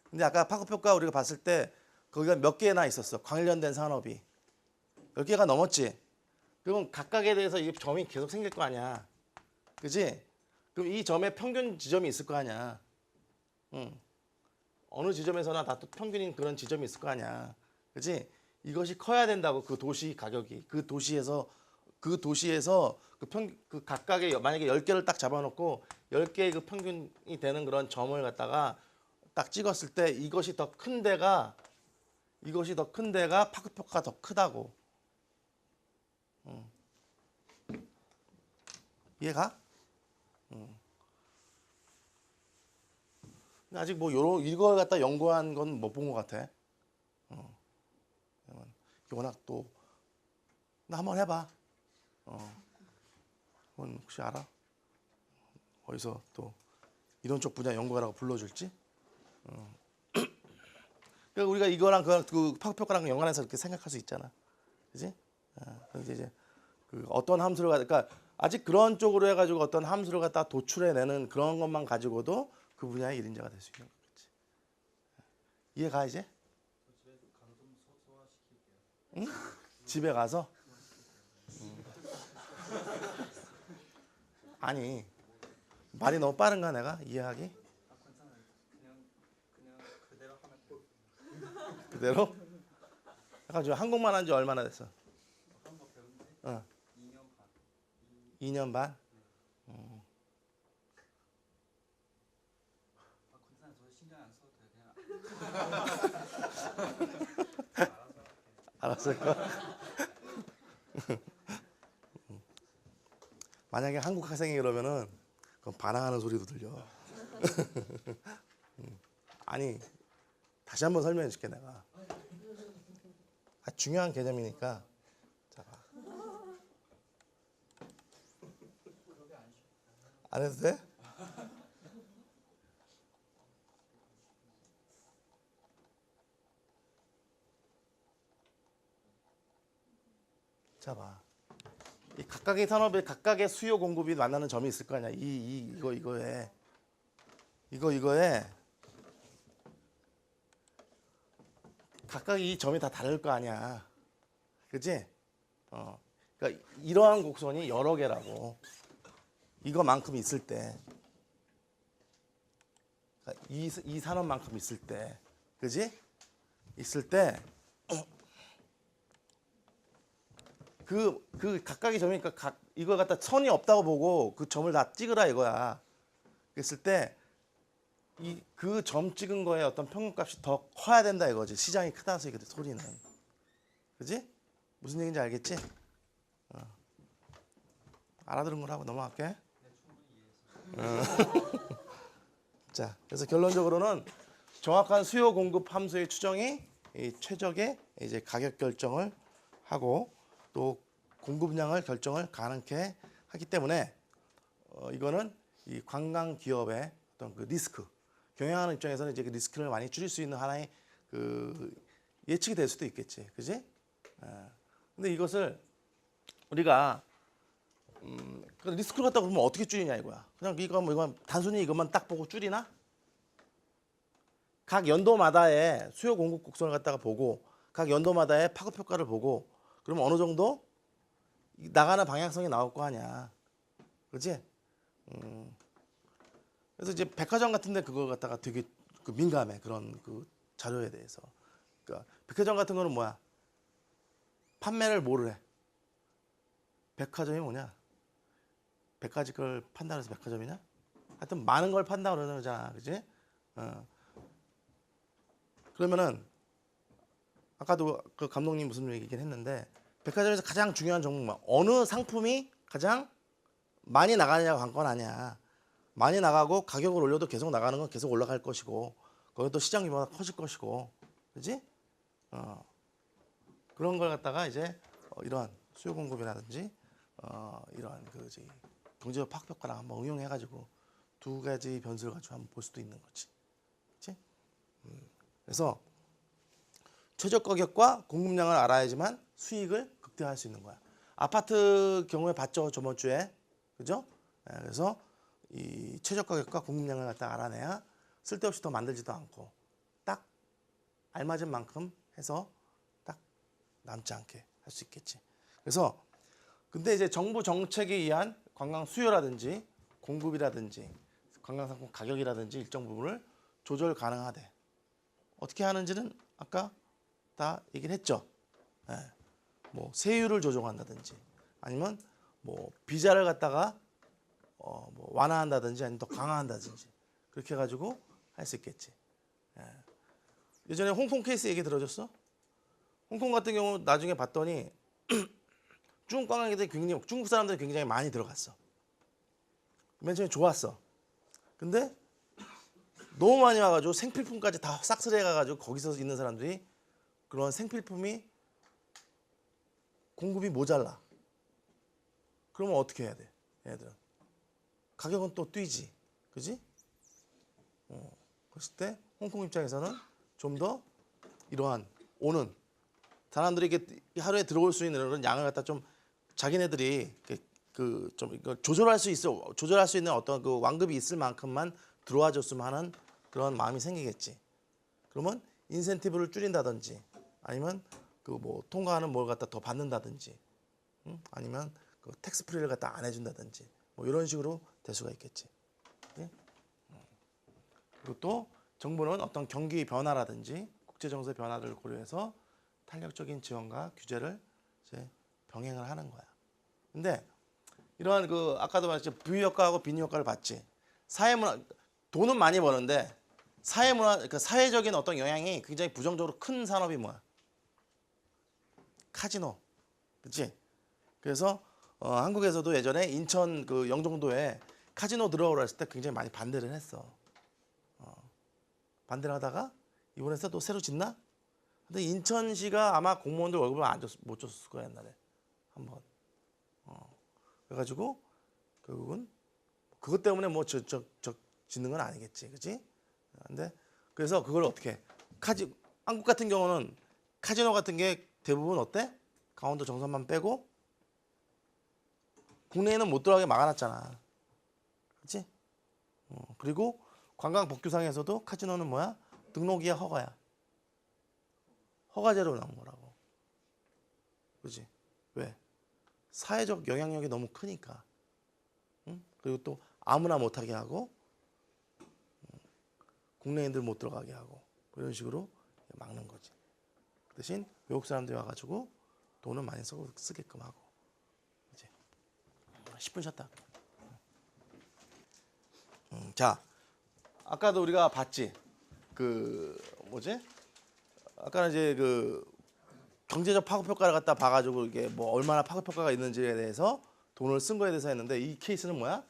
근데 아까 파급 효과 우리가 봤을 때 거기가 몇 개나 있었어. 관련된 산업이. 10개가 넘었지. 그러면 각각에 대해서 이 점이 계속 생길 거 아니야. 그지? 그럼 이 점에 평균 지점이 있을 거 아니야. 어느 지점에서나 다 또 평균인 그런 지점이 있을 거 아니야. 그지? 이것이 커야 된다고. 그 도시 가격이. 그 도시에서 그 각각의 만약에 10개를 딱 잡아놓고 10개의 그 평균이 되는 그런 점을 갖다가 딱 찍었을 때 이것이 더 큰 데가 파급 효과가 더 크다고. 이해가? 아직 뭐 이걸 갖다 연구한 건 못 본 것 같아. 워낙 또 나 한번 해봐. 그건 혹시 알아? 어디서 또 이런 쪽 분야 연구하라고 불러줄지? 그러니까 우리가 이거랑 그 파급 효과랑 연관해서 이렇게 생각할 수 있잖아. 그지? 그래서 이제 그 어떤 함수를 그러니까 아직 그런 쪽으로 해가지고 어떤 함수를 갖다 도출해내는 그런 것만 가지고도 그 분야의 1인자가 될 수 있는 거겠지. 이해가 이제? 응? 집에 가서? 아니 말이 너무 빠른가 내가 이해하기? 그냥 그대로 하면 그대로? 약간 좀 한국말 한 지 얼마나 됐어? 한국 배운 지 2년 반. 2년 반? 알았을 거. 만약에 한국 학생이 이러면은 그건 반항하는 소리도 들려. 아니 다시 한번 설명해 줄게 내가. 중요한 개념이니까. 자 봐. 안 해도 돼? 자 봐. 이 각각의 산업에 각각의 수요 공급이 만나는 점이 있을 거 아니야. 이거에 각각 이 점이 다 다를 거 아니야. 그지? 그러니까 이러한 곡선이 여러 개라고. 이거만큼 있을 때. 그러니까 이 산업만큼 있을 때. 그지? 있을 때 그 각각의 점이니까 이걸 갖다 선이 없다고 보고 그 점을 다 찍으라 이거야. 그랬을 때 그 점 찍은 거에 어떤 평균값이 더 커야 된다 이거지. 시장이 크다서 이게 소리는. 그지? 무슨 얘기인지 알겠지? 알아들은 거라고 넘어갈게. 자, 그래서 결론적으로는 정확한 수요 공급 함수의 추정이 이 최적의 이제 가격 결정을 하고 또 공급량을 결정을 가능케 하기 때문에 이거는 이 관광 기업의 어떤 그 리스크 경영하는 입장에서는 이제 그 리스크를 많이 줄일 수 있는 하나의 그 예측이 될 수도 있겠지, 그지? 근데 이것을 우리가 그 리스크를 갖다 보면 어떻게 줄이냐 이거야. 그냥 이건 단순히 이것만 딱 보고 줄이나? 각 연도마다의 수요 공급 곡선을 갖다가 보고 각 연도마다의 파급 효과를 보고 그러면 어느 정도 나가는 방향성이 나올 거 아니야, 그렇지? 그래서 이제 백화점 같은데 그걸 갖다가 되게 그 민감해 그런 그 자료에 대해서. 그러니까 백화점 같은 거는 뭐야? 판매를 뭐를 해? 백화점이 뭐냐? 100가지 걸 판다 그래서 백화점이냐? 하여튼 많은 걸 판다 그러는 거잖아, 그렇지? 그러면은 아까도 그 감독님 무슨 얘기긴 했는데 백화점에서 가장 중요한 종목은 어느 상품이 가장 많이 나가느냐가 관건 아니야. 많이 나가고 가격을 올려도 계속 나가는 건 계속 올라갈 것이고 거기 또 시장 규모가 커질 것이고, 그렇지? 그런 걸 갖다가 이제 이러한 수요 공급이라든지 이러한 그 경제적 파급 효과랑 한번 응용해가지고 두 가지 변수를 가지고 한번 볼 수도 있는 거지, 그렇지? 그래서 최저 가격과 공급량을 알아야지만 수익을 극대화할 수 있는 거야. 아파트 경우에 봤죠 저번 주에, 그죠? 그래서 이 최저 가격과 공급량을 갖다 알아내야 쓸데없이 더 만들지도 않고 딱 알맞은 만큼 해서 딱 남지 않게 할 수 있겠지. 그래서 근데 이제 정부 정책에 의한 관광 수요라든지 공급이라든지 관광 상품 가격이라든지 일정 부분을 조절 가능하대. 어떻게 하는지는 아까 다 얘기를 했죠. 뭐 세율을 조정한다든지 아니면 뭐 비자를 갖다가 뭐 완화한다든지 아니면 더 강화한다든지 그렇게 해가지고 할 수 있겠지. 예전에 홍콩 케이스 얘기 들어줬어? 홍콩 같은 경우 나중에 봤더니 중국 관광객들이 굉장히 중국 사람들이 굉장히 많이 들어갔어. 맨 처음에 좋았어. 근데 너무 많이 와가지고 생필품까지 다 싹쓸이 해가지고 거기서 있는 사람들이 그런 생필품이 공급이 모자라. 그러면 어떻게 해야 돼? 얘네들은 가격은 또 뛰지, 그지? 그랬을 때 홍콩 입장에서는 좀 더 이러한 오는 사람들이 이렇게 하루에 들어올 수 있는 그런 양을 갖다 좀 자기네들이 그 좀 이거 조절할 수 있는 어떤 그 완급이 있을 만큼만 들어와 줬으면 하는 그런 마음이 생기겠지. 그러면 인센티브를 줄인다든지 아니면 그 뭐 통과하는 뭘 갖다 더 받는다든지, 아니면 그 텍스 프리를 갖다 안 해준다든지 뭐 이런 식으로 될 수가 있겠지. 예? 그리고 또 정부는 어떤 경기 변화라든지 국제 정세 변화를 고려해서 탄력적인 지원과 규제를 이제 병행을 하는 거야. 근데 이러한 그 아까도 말했지 부유 효과하고 빈유 효과를 봤지. 사회문화 돈은 많이 버는데 사회문화, 그러니까 사회적인 어떤 영향이 굉장히 부정적으로 큰 산업이 뭐야? 카지노, 그렇지? 그래서 한국에서도 예전에 인천 그 영종도에 카지노 들어오라 했을 때 굉장히 많이 반대를 했어. 반대를 하다가 이번에 또 새로 짓나? 근데 인천시가 아마 공무원들 월급을 못 줬을 거야 옛날에 한번. 그래가지고 결국은 그것 때문에 뭐 짓는 건 아니겠지, 그렇지? 근데 그래서 그걸 어떻게 해? 한국 같은 경우는 카지노 같은 게 대부분 어때? 강원도 정선만 빼고 국내에는 못 들어가게 막아놨잖아, 그렇지? 그리고 관광 법규상에서도 카지노는 뭐야? 등록이야, 허가야? 허가제로 나온 거라고, 그렇지? 왜? 사회적 영향력이 너무 크니까. 응? 그리고 또 아무나 못하게 하고 국내인들 못 들어가게 하고 이런 식으로 막는 거지. 그 대신 외국 사람들이 와가지고 돈을 많이 쓰게끔 하고. 이제 10분 쉬었다. 자, 아까도 우리가 봤지. 그 뭐지? 아까는 이제 그 경제적 파급 효과를 갖다 봐가지고 이게 뭐 얼마나 파급 효과가 있는지에 대해서 돈을 쓴 거에 대해서 했는데 이 케이스는 뭐야?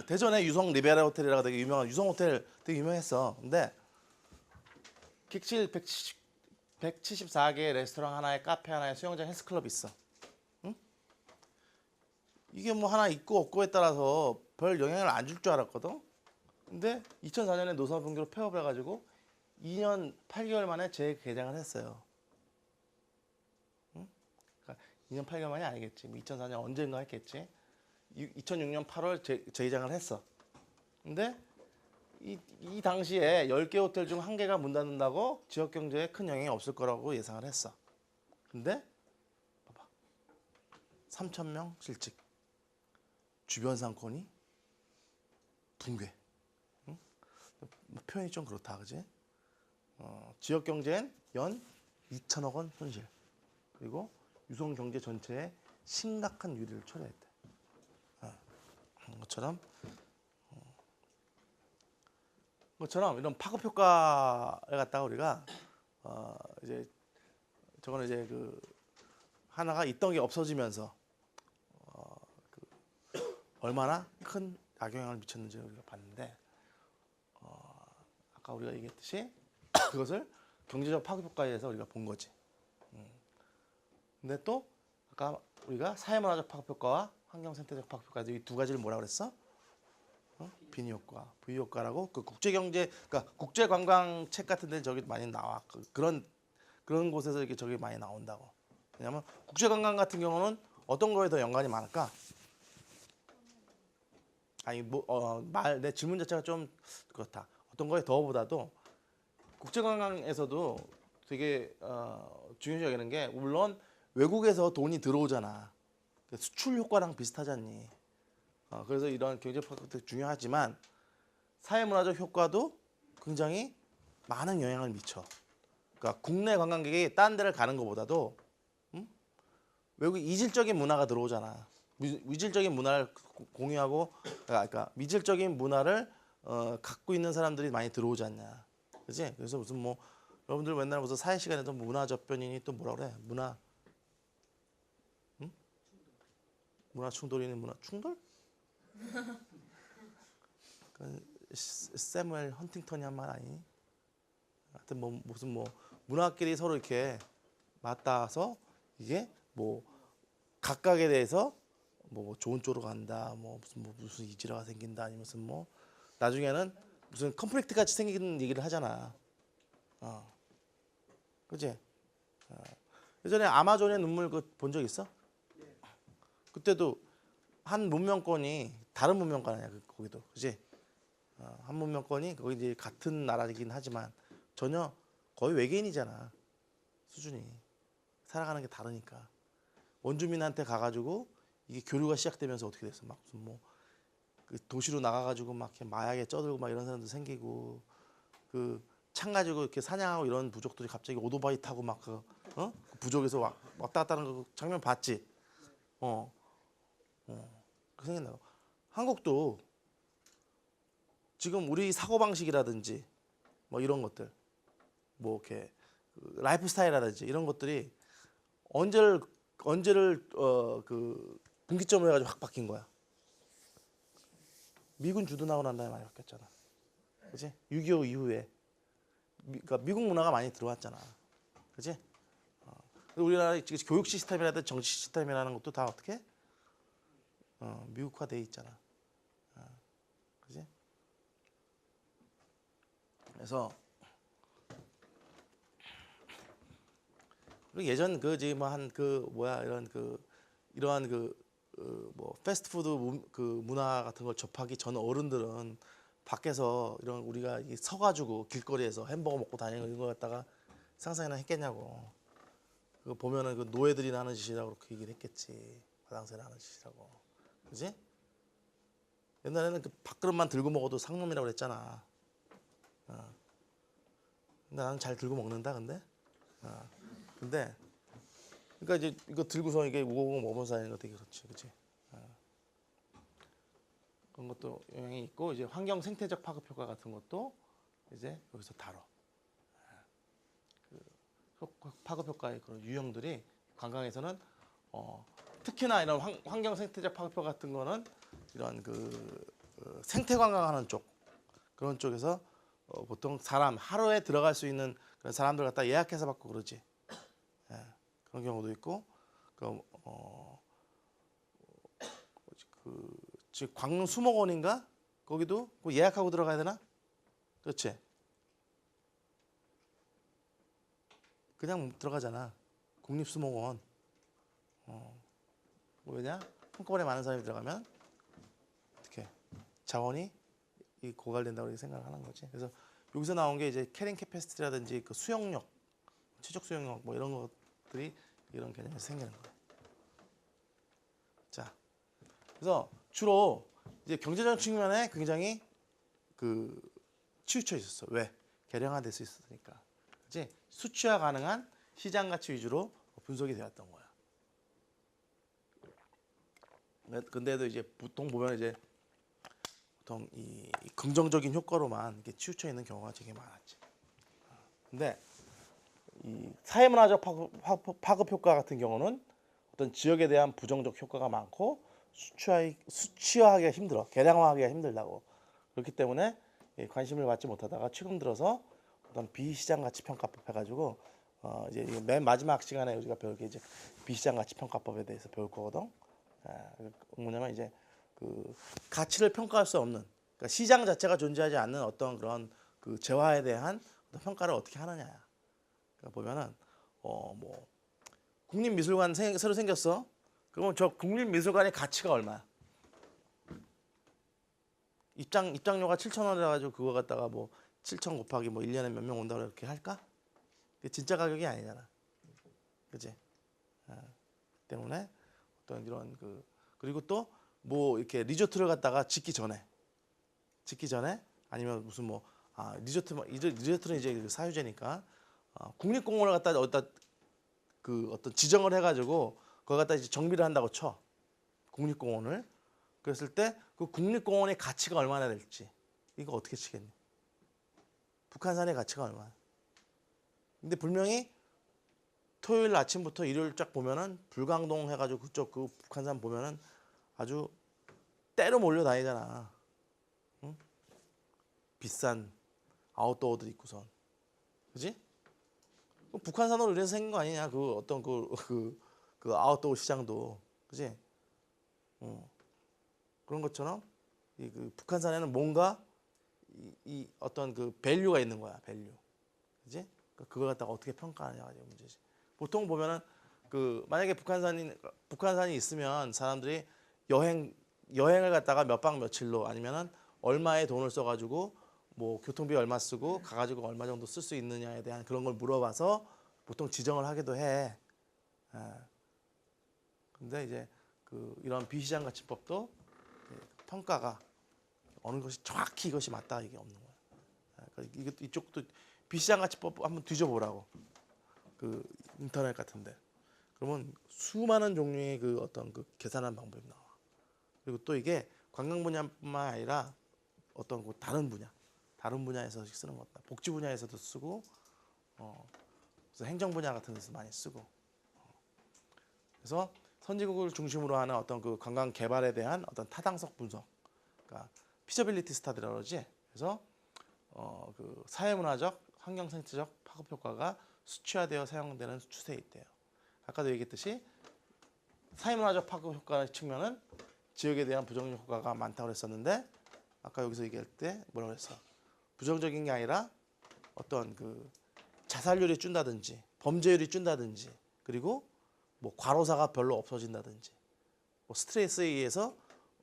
대전에 유성 리베라 호텔이라고 되게 유명한 유성 호텔 되게 유명했어. 근데 객실 174개 레스토랑 하나에 카페 하나에 수영장 헬스클럽 있어. 응? 이게 뭐 하나 있고 없고에 따라서 별 영향을 안 줄 줄 알았거든. 근데 2004년에 노사분기로 폐업을 해가지고 2년 8개월 만에 재개장을 했어요. 응? 그러니까 2년 8개월 만이 아니겠지. 2004년 언젠가 했겠지. 2006년 8월 재개장을 했어. 근데 이 당시에 10개 호텔 중 1개가 문 닫는다고 지역 경제에 큰 영향이 없을 거라고 예상을 했어. 근데 봐봐. 3,000명 실직. 주변 상권이 붕괴. 응? 표현이 좀 그렇다, 그지? 지역 경제엔 연 2천억 원 손실. 그리고 유성 경제 전체에 심각한 유리를 초래했대. 것처럼 이런 파급 효과를 갖다가 우리가 이제 저거는 이제 그 하나가 있던 게 없어지면서 얼마나 큰 악영향을 미쳤는지 우리가 봤는데 아까 우리가 얘기했듯이 그것을 경제적 파급 효과에 의해서 우리가 본 거지. 근데 또 아까 우리가 사회문화적 파급 효과와 환경 생태적 파급 효과 이 두 가지를 뭐라 그랬어? 빈 효과, V 효과라고 그 국제 경제, 그러니까 국제 관광 책 같은 데 저기 많이 나와. 그런 곳에서 이렇게 저기 많이 나온다고. 왜냐면 국제 관광 같은 경우는 어떤 거에 더 연관이 많을까? 아니 내 질문 자체가 좀 그렇다. 어떤 거에 더보다도 국제 관광에서도 되게 중요시 여기는 게 물론 외국에서 돈이 들어오잖아. 수출 효과랑 비슷하잖니. 그래서 이런 경제 파급도 중요하지만 사회문화적 효과도 굉장히 많은 영향을 미쳐. 그러니까 국내 관광객이 딴 데를 가는 것보다도 외국 이질적인 문화가 들어오잖아. 미질적인 문화를 공유하고 그러니까 미질적인 문화를 갖고 있는 사람들이 많이 들어오지 않냐. 그지? 그래서 무슨 뭐 여러분들 맨날 무슨 사회 시간에도 문화 접변이니 또 뭐라 그래? 문화 충돌이니 문화 충돌? 세무엘 헌팅턴이 한 말 아니니? 하여튼 뭐 무슨 뭐 문화끼리 서로 이렇게 맞닿아서 이게 뭐 각각에 대해서 뭐 좋은 쪽으로 간다, 뭐 무슨 이질화가 생긴다, 아니면 무슨 뭐 나중에는 무슨 컨플릭트 같이 생기는 얘기를 하잖아. 그지? 예전에 아마존의 눈물 본 적 있어? 그때도 한 문명권이 다른 문명권 아니야 거기도, 그지? 한 문명권이 거기 이제 같은 나라이긴 하지만 전혀 거의 외계인이잖아. 수준이 살아가는 게 다르니까 원주민한테 가가지고 이게 교류가 시작되면서 어떻게 됐어? 막 무슨 뭐 그 도시로 나가가지고 막 이렇게 마약에 쩌들고 막 이런 사람도 생기고 그 창 가지고 이렇게 사냥하고 이런 부족들이 갑자기 오토바이 타고 막 그 부족에서 왔다 갔다 하는 거 장면 봤지? 그 생각나고 한국도 지금 우리 사고 방식이라든지 뭐 이런 것들, 뭐 이렇게 그 라이프 스타일이라든지 이런 것들이 언제를 그 분기점으로 해가지고 확 바뀐 거야. 미군 주둔하고 난 다음에 많이 바뀌었잖아. 그지? 6.25 이후에 그러니까 미국 문화가 많이 들어왔잖아. 그지? 우리나라 지금 교육 시스템이라든 정치 시스템이라는 것도 다 어떻게 미국화돼 있잖아. 그지? 그래서 그리고 예전 그지 뭐 한 그 뭐야 이런 그 이러한 그 뭐 패스트푸드 그 문화 같은 걸 접하기 전 어른들은 밖에서 이런 우리가 서가지고 길거리에서 햄버거 먹고 다니는 이런 거 갖다가 상상이나 했겠냐고. 그거 보면은 그 노예들이 하는 짓이라고 그렇게 얘기를 했겠지. 마당새를 하는 짓이라고. 그지? 옛날에는 그 밥그릇만 들고 먹어도 상놈이라고 그랬잖아. 근데 나는 잘 들고 먹는다 근데. 근데 그러니까 이제 이거 들고서 이게 우거우거 먹으면서 다니는 거 되게 그렇지, 그렇지? 그런 것도 영향이 있고 이제 환경 생태적 파급 효과 같은 것도 이제 여기서 다뤄. 그 파급 효과의 그런 유형들이 관광에서는 특히나 이런 환경 생태적 파급 효과 같은 거는 이런 생태 관광하는 쪽 그런 쪽에서 보통 사람 하루에 들어갈 수 있는 그런 사람들 갖다 예약해서 받고 그러지. 그런 경우도 있고, 즉 광릉 수목원인가 거기도 예약하고 들어가야 되나? 그렇지? 그냥 못 들어가잖아. 국립수목원. 왜냐? 한꺼번에 많은 사람이 들어가면 어떻게 자원이 고갈된다고 이렇게 생각을 하는 거지. 그래서 여기서 나온 게 이제 캐링 캐패시티라든지 그 수용력, 최적 수용력 뭐 이런 것들이 이런 개념에서 생기는 거예요. 자, 그래서 주로 이제 경제적 측면에 굉장히 치우쳐 있었어. 왜? 개량화될 수 있었으니까. 그렇지? 수치화 가능한 시장 가치 위주로 분석이 되었던 거야. 근데도 이제 보통 보면 이제 보통 이 긍정적인 효과로만 이렇게 치우쳐 있는 경우가 되게 많았지. 근데 이 사회문화적 파급 효과 같은 경우는 어떤 지역에 대한 부정적 효과가 많고 수치화하기가 힘들어, 개량화하기가 힘들다고. 그렇기 때문에 관심을 받지 못하다가 최근 들어서 어떤 비시장 가치 평가법 해가지고 이제 맨 마지막 시간에 우리가 배울 게 이제 비시장 가치 평가법에 대해서 배울 거거든. 뭐냐면 이제 그 가치를 평가할 수 없는, 그러니까 시장 자체가 존재하지 않는 어떤 그런 그 재화에 대한 어떤 평가를 어떻게 하느냐야. 그러니까 보면은 뭐 국립미술관 새로 생겼어. 그러면 저 국립미술관의 가치가 얼마야? 입장료가 7,000원이라 가지고 그거 갖다가 뭐 7,000 곱하기 뭐 1년에 몇 명 온다고 이렇게 할까? 그게 진짜 가격이 아니잖아. 그지? 때문에 어떤 이런 그리고 또 뭐 이렇게 리조트를 갖다가 짓기 전에 아니면 무슨 뭐 리조트는 이제 사유제니까 국립공원을 갖다 어디다 어떤 지정을 해가지고 거기 갖다 이제 정비를 한다고 쳐. 국립공원을. 그랬을 때 그 국립공원의 가치가 얼마나 될지 이거 어떻게 치겠니? 북한산의 가치가 얼마야? 근데 분명히 토요일 아침부터 일요일 쫙 보면은 불광동 해가지고 그쪽 그 북한산 보면은 아주 때로 몰려 다니잖아. 응? 비싼 아웃도어들 입고선, 그지? 북한산으로 이래서 생긴 거 아니냐? 그 어떤 그 아웃도어 시장도, 그지? 그런 것처럼 그 북한산에는 뭔가 이 어떤 그 밸류가 있는 거야, 밸류, 그지? 그걸 갖다가 어떻게 평가하냐가 문제지. 보통 보면은 만약에 북한산이 있으면 사람들이 여행을 갖다가 몇 박 며칠로 아니면은 얼마의 돈을 써가지고 뭐 교통비 얼마 쓰고 가가지고 얼마 정도 쓸 수 있느냐에 대한 그런 걸 물어봐서 보통 지정을 하기도 해. 근데 이제 이런 비시장 가치법도 평가가 어느 것이 정확히 이것이 맞다 이게 없는 거야. 그러니까 이쪽도 비시장 가치법 한번 뒤져보라고. 인터넷 같은데. 그러면 수많은 종류의 어떤 계산하는 방법이 나와. 그리고 또 이게 관광 분야뿐만 아니라 어떤 그 다른 분야에서 쓰는 것 같다. 복지 분야에서도 쓰고, 그래서 행정 분야 같은 데서 많이 쓰고. 그래서 선진국을 중심으로 하는 어떤 그 관광 개발에 대한 어떤 타당성 분석, 그러니까 피저빌리티 스타디라고 그러지. 그래서 그 사회문화적, 환경생태적 파급 효과가 수치화되어 사용되는 추세에 있대요. 아까도 얘기했듯이 사회문화적 파급 효과 측면은 지역에 대한 부정적 효과가 많다고 그랬었는데, 아까 여기서 얘기할 때 뭐라고 그랬어? 부정적인 게 아니라 어떤 그 자살률이 준다든지 범죄율이 준다든지, 그리고 뭐 과로사가 별로 없어진다든지, 뭐 스트레스에 의해서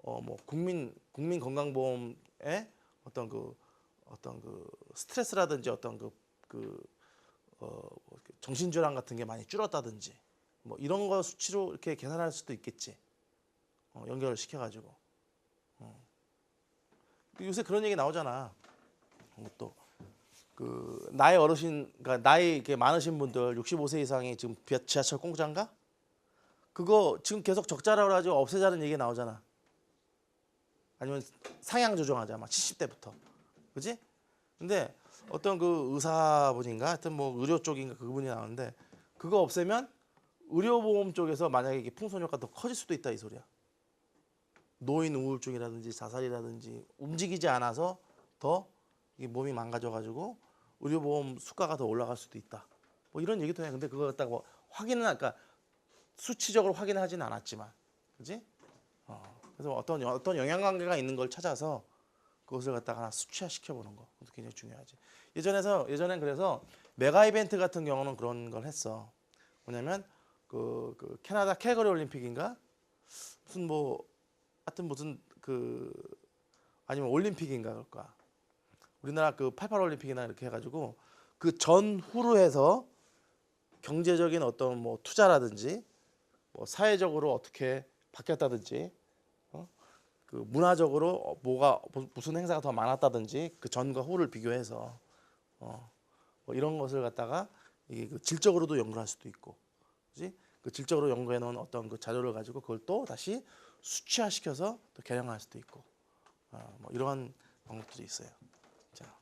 뭐 국민 건강보험에 어떤 그 스트레스라든지 어떤 정신질환 같은 게 많이 줄었다든지, 뭐 이런 거 수치로 이렇게 계산할 수도 있겠지. 연결을 시켜가지고. 요새 그런 얘기 나오잖아. 또 그 나이 어르신, 그러니까 나이 이렇게 많으신 분들 65세 이상이 지금 지하철 공짜인가? 그거 지금 계속 적자라고 가지고 없애자는 얘기 나오잖아. 아니면 상향 조정하자, 막 70대부터, 그지? 근데 어떤 그 의사분인가, 하여튼 뭐 의료 쪽인가 그분이 나오는데, 그거 없애면 의료보험 쪽에서 만약에 이게 풍선 효과가 더 커질 수도 있다 이 소리야. 노인 우울증이라든지 자살이라든지 움직이지 않아서 더 이 몸이 망가져가지고 의료보험 수가가 더 올라갈 수도 있다. 뭐 이런 얘기도 해. 근데 그거 갖다가 뭐 확인은, 그러니까 수치적으로 확인하지는 않았지만, 그지? 그래서 어떤 영향관계가 있는 걸 찾아서 그것을 갖다가 하나 수치화시켜 보는 거, 그것도 굉장히 중요하지. 예전엔 그래서 메가 이벤트 같은 경우는 그런 걸 했어. 뭐냐면 그 캐나다 캘거리 올림픽인가 무슨 아니면 올림픽인가 그럴 거야. 우리나라 그 88 올림픽이나 이렇게 해가지고 그 전후로 해서 경제적인 어떤 뭐 투자라든지 뭐 사회적으로 어떻게 바뀌었다든지, 그 문화적으로 무슨 행사가 더 많았다든지, 그 전과 후를 비교해서 뭐 이런 것을 갖다가 이게 그 질적으로도 연구할 수도 있고, 그지? 그 질적으로 연구해 놓은 어떤 그 자료를 가지고 그걸 또 다시 수치화시켜서 또 개량할 수도 있고, 뭐 이러한 방법들이 있어요. 자,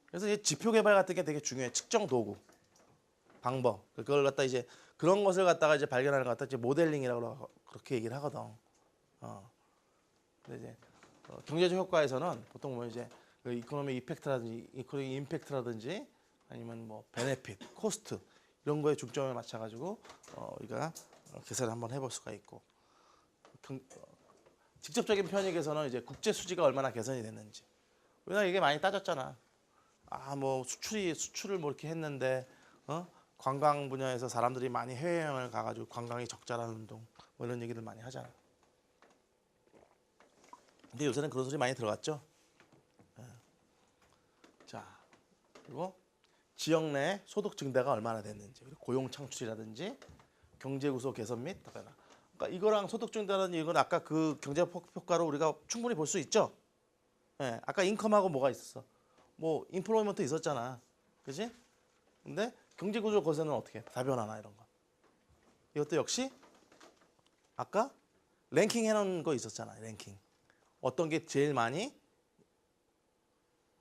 그래서 이 지표 개발 같은 게 되게 중요해. 측정 도구, 방법, 그걸 갖다 이제 그런 것을 갖다가 이제 발견하는 것 갖다 이제 모델링이라고 그렇게 얘기를 하거든. 근데 이제 경제적 효과에서는 보통 뭐 이제 그 이코노미 임팩트라든지 아니면 뭐 베네핏, 코스트 이런 거에 중점을 맞춰가지고 우리가 계산을 한번 해볼 수가 있고, 직접적인 편익에서는 이제 국제 수지가 얼마나 개선이 됐는지. 우리나라 이게 많이 따졌잖아. 뭐 수출을 뭐 이렇게 했는데 관광 분야에서 사람들이 많이 해외여행을 가가지고 관광이 적자라는 운동, 뭐 이런 얘기들 많이 하잖아. 근데 요새는 그런 소리 많이 들어갔죠. 자, 그리고 지역 내 소득 증대가 얼마나 됐는지, 그리고 고용 창출이라든지 경제 구조 개선 및 그러니까 이거랑 소득 증대라는 이건 아까 그 경제 효과로 우리가 충분히 볼 수 있죠. 예, 아까 인컴하고 뭐가 있었어? 뭐 인플로이먼트 있었잖아, 그지? 근데 경제 구조 개선은 어떻게 해? 다변화나 이런 거. 이것도 역시 아까 랭킹 해놓은 거 있었잖아. 랭킹. 어떤 게 제일 많이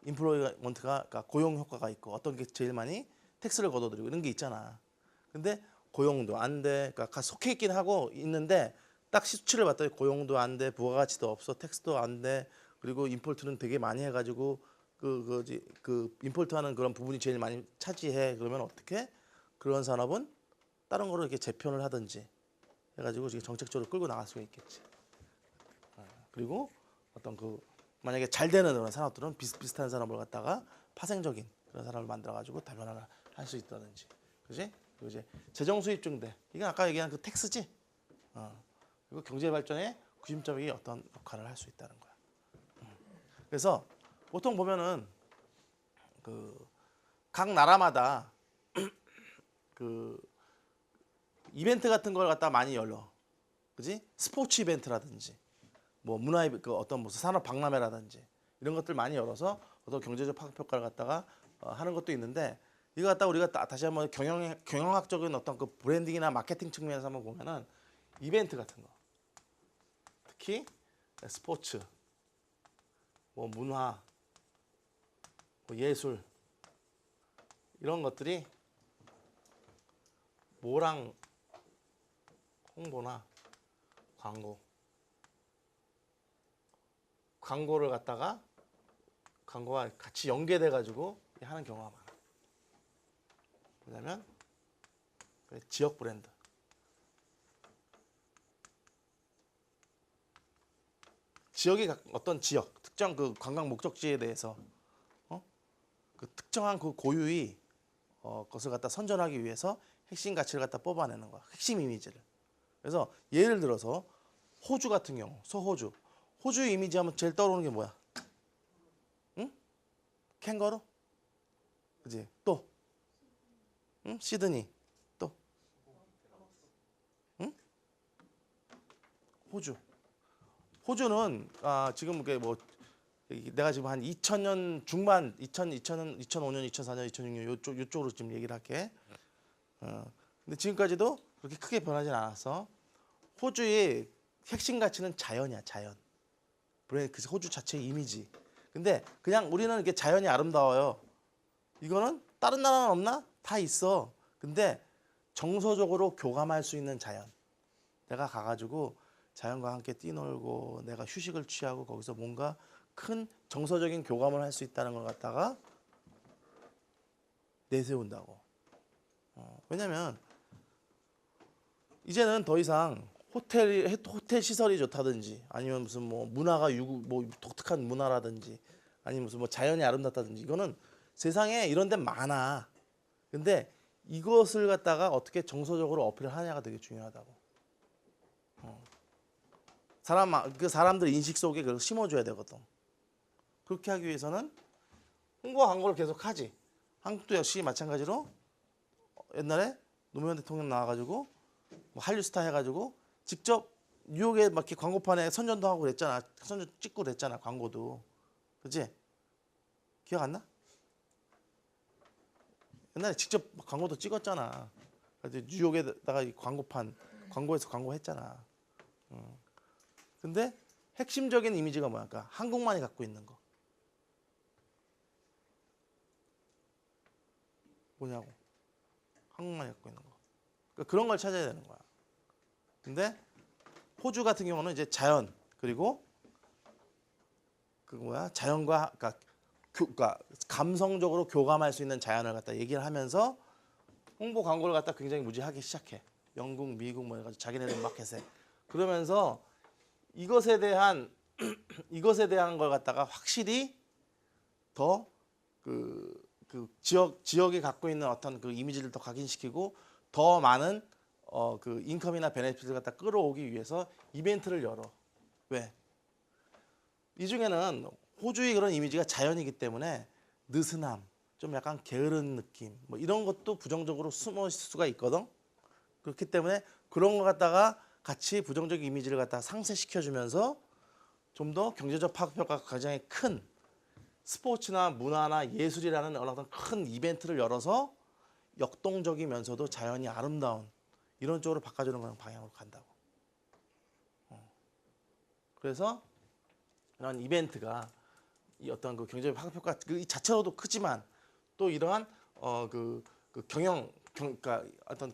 인플로이먼트가, 그러니까 고용 효과가 있고, 어떤 게 제일 많이 텍스를 걷어들이고 이런 게 있잖아. 근데 고용도 안 돼. 그러니까 속해 있긴 하고 있는데 딱 수치를 봤더니 고용도 안 돼, 부가가치도 없어, 텍스도 안 돼. 그리고 임포트는 되게 많이 해가지고 그 임포트하는 그런 부분이 제일 많이 차지해. 그러면 어떻게? 그런 산업은 다른 거로 이렇게 재편을 하든지 해가지고 정책적으로 끌고 나갈 수가 있겠지. 그리고 어떤 만약에 잘 되는 그런 산업들은 비슷비슷한 산업을 갖다가 파생적인 그런 산업을 만들어가지고 다변화를 할 수 있다든지, 그지? 그리고 이제 재정 수입 증대, 이건 아까 얘기한 그 텍스지. 그리고 경제 발전에 구심점이 어떤 역할을 할 수 있다는 거야. 그래서 보통 보면은 각 나라마다 그 이벤트 같은 걸 갖다 많이 열러, 그지? 스포츠 이벤트라든지 뭐 문화 어떤 무슨 산업 박람회라든지 이런 것들 많이 열어서 어떤 경제적 파급 효과를 갖다가 하는 것도 있는데, 이거 갖다 우리가 다시 한번 경영학적인 어떤 그 브랜딩이나 마케팅 측면에서 한번 보면은 이벤트 같은 거, 특히 스포츠, 뭐 문화, 뭐 예술 이런 것들이 뭐랑 홍보나 광고를 갖다가 광고와 같이 연계돼 가지고 하는 경우가 많아. 뭐냐면 지역 브랜드. 어떤 지역, 특정 그 관광 목적지에 대해서 그 특정한 그 고유의 것을 갖다 선전하기 위해서 핵심 가치를 갖다 뽑아내는 거야. 핵심 이미지를. 그래서 예를 들어서 호주 같은 경우, 서호주. 호주의 이미지 하면 제일 떠오르는 게 뭐야? 응? 캥거루? 그지? 또? 응? 시드니. 또? 응? 호주. 호주는 지금 그게 뭐 내가 지금 한 2000년 중반, 2005년, 2004년, 2006년 요쪽으로 지금 얘기를 할게. 근데 지금까지도 그렇게 크게 변하진 않았어. 호주의 핵심 가치는 자연이야, 자연. 그 호주 자체의 이미지. 근데 그냥 우리는 이렇게 자연이 아름다워요. 이거는 다른 나라는 없나? 다 있어. 근데 정서적으로 교감할 수 있는 자연. 내가 가가지고 자연과 함께 뛰놀고 내가 휴식을 취하고 거기서 뭔가 큰 정서적인 교감을 할 수 있다는 걸 갖다가 내세운다고. 왜냐면 이제는 더 이상 호텔 시설이 좋다든지 아니면 무슨 뭐 문화가 뭐 독특한 문화라든지 아니면 무슨 뭐 자연이 아름답다든지 이거는 세상에 이런 데 많아. 근데 이것을 갖다가 어떻게 정서적으로 어필을 하냐가 되게 중요하다고. 사람들 인식 속에 그걸 심어줘야 되거든. 그렇게 하기 위해서는 홍보와 광고를 계속 하지. 한국도 역시 마찬가지로 옛날에 노무현 대통령 나와가지고 뭐 한류스타 해가지고 직접 뉴욕에 막 이렇게 광고판에 선전도 하고 그랬잖아. 선전 찍고 그랬잖아. 광고도. 그치? 기억 안 나? 옛날에 직접 광고도 찍었잖아. 그래서 뉴욕에다가 이 광고에서 광고했잖아. 근데 핵심적인 이미지가 뭐랄까? 한국만이 갖고 있는 거. 뭐냐고. 한국만이 갖고 있는 거. 그러니까 그런 걸 찾아야 되는 거야. 근데 호주 같은 경우는 이제 자연 그리고 자연과 그러니까 감성적으로 교감할 수 있는 자연을 갖다 얘기를 하면서 홍보 광고를 갖다 굉장히 무지하게 시작해. 영국, 미국 뭐 해가지고 자기네들 마켓에 그러면서 이것에 대한 걸 갖다가 확실히 더 그 지역이 갖고 있는 어떤 그 이미지를 더 각인시키고 더 많은 그 인컴이나 베네핏을 갖다 끌어오기 위해서 이벤트를 열어. 왜? 이 중에는 호주의 그런 이미지가 자연이기 때문에 느슨함, 좀 약간 게으른 느낌, 뭐 이런 것도 부정적으로 숨어 있을 수가 있거든. 그렇기 때문에 그런 거 갖다가 같이 부정적 이미지를 갖다가 상쇄시켜주면서 좀 더 경제적 파급효과가 굉장히 큰 스포츠나 문화나 예술이라는 어떤 큰 이벤트를 열어서 역동적이면서도 자연이 아름다운 이런 쪽으로 바꿔주는 그런 방향으로 간다고. 그래서 이런 이벤트가 이 어떤 그 경제적 파급효과 그 자체로도 크지만 또 이러한 그러니까 어떤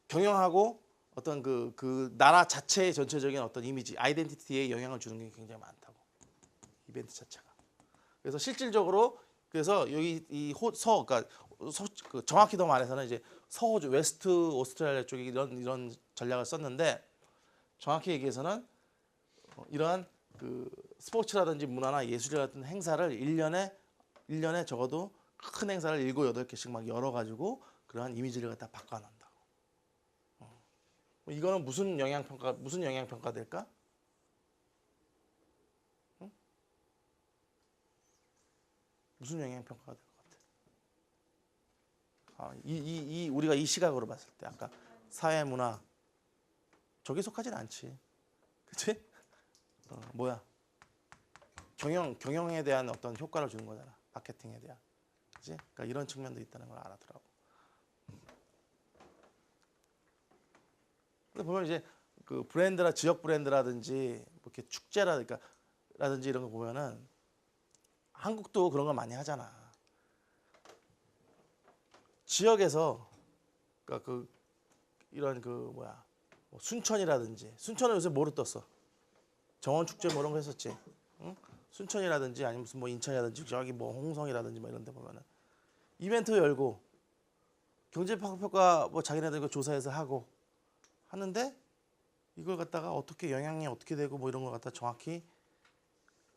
경영하고 어떤 그 나라 자체의 전체적인 어떤 이미지, 아이덴티티에 영향을 주는 게 굉장히 많다고. 이벤트 자체가. 그래서 실질적으로 여기 그러니까 정확히 더 말해서는 이제 서호주, 웨스트 오스트레일리아 쪽에 이런 전략을 썼는데 정확히 얘기해서는 이러한 그 스포츠라든지 문화나 예술이라든 행사를 1년에 적어도 큰 행사를 7, 8개씩 막 열어가지고 그러한 이미지를 갖다 바꿔놓는다고. 이거는 무슨 영향평가 될까? 무슨 영향평가가 될 것 같아? 우리가 이 시각으로 봤을 때 아까 사회 문화 저기 속하진 않지. 그치? 경영에 대한 어떤 효과를 주는 거잖아. 마케팅에 대한. 그지? 그러니까 이런 측면도 있다는 걸 알아두라고. 근데 보면 이제 그 브랜드라 지역 브랜드라든지 뭐 이렇게 축제라든지 이런 거 보면은 한국도 그런 거 많이 하잖아. 지역에서 그러니까 그 이런 그 뭐야 뭐 순천이라든지 순천은 요새 뭐로 떴어? 정원 축제 뭐 이런 거 했었지. 응? 순천이라든지 아니면 무슨 뭐 인천이라든지 저기 뭐 홍성이라든지 뭐 이런 데 보면은 이벤트 열고 경제평가 뭐 자기네들 거 조사해서 하고 하는데 이걸 갖다가 어떻게 영향이 어떻게 되고 뭐 이런 걸 갖다 정확히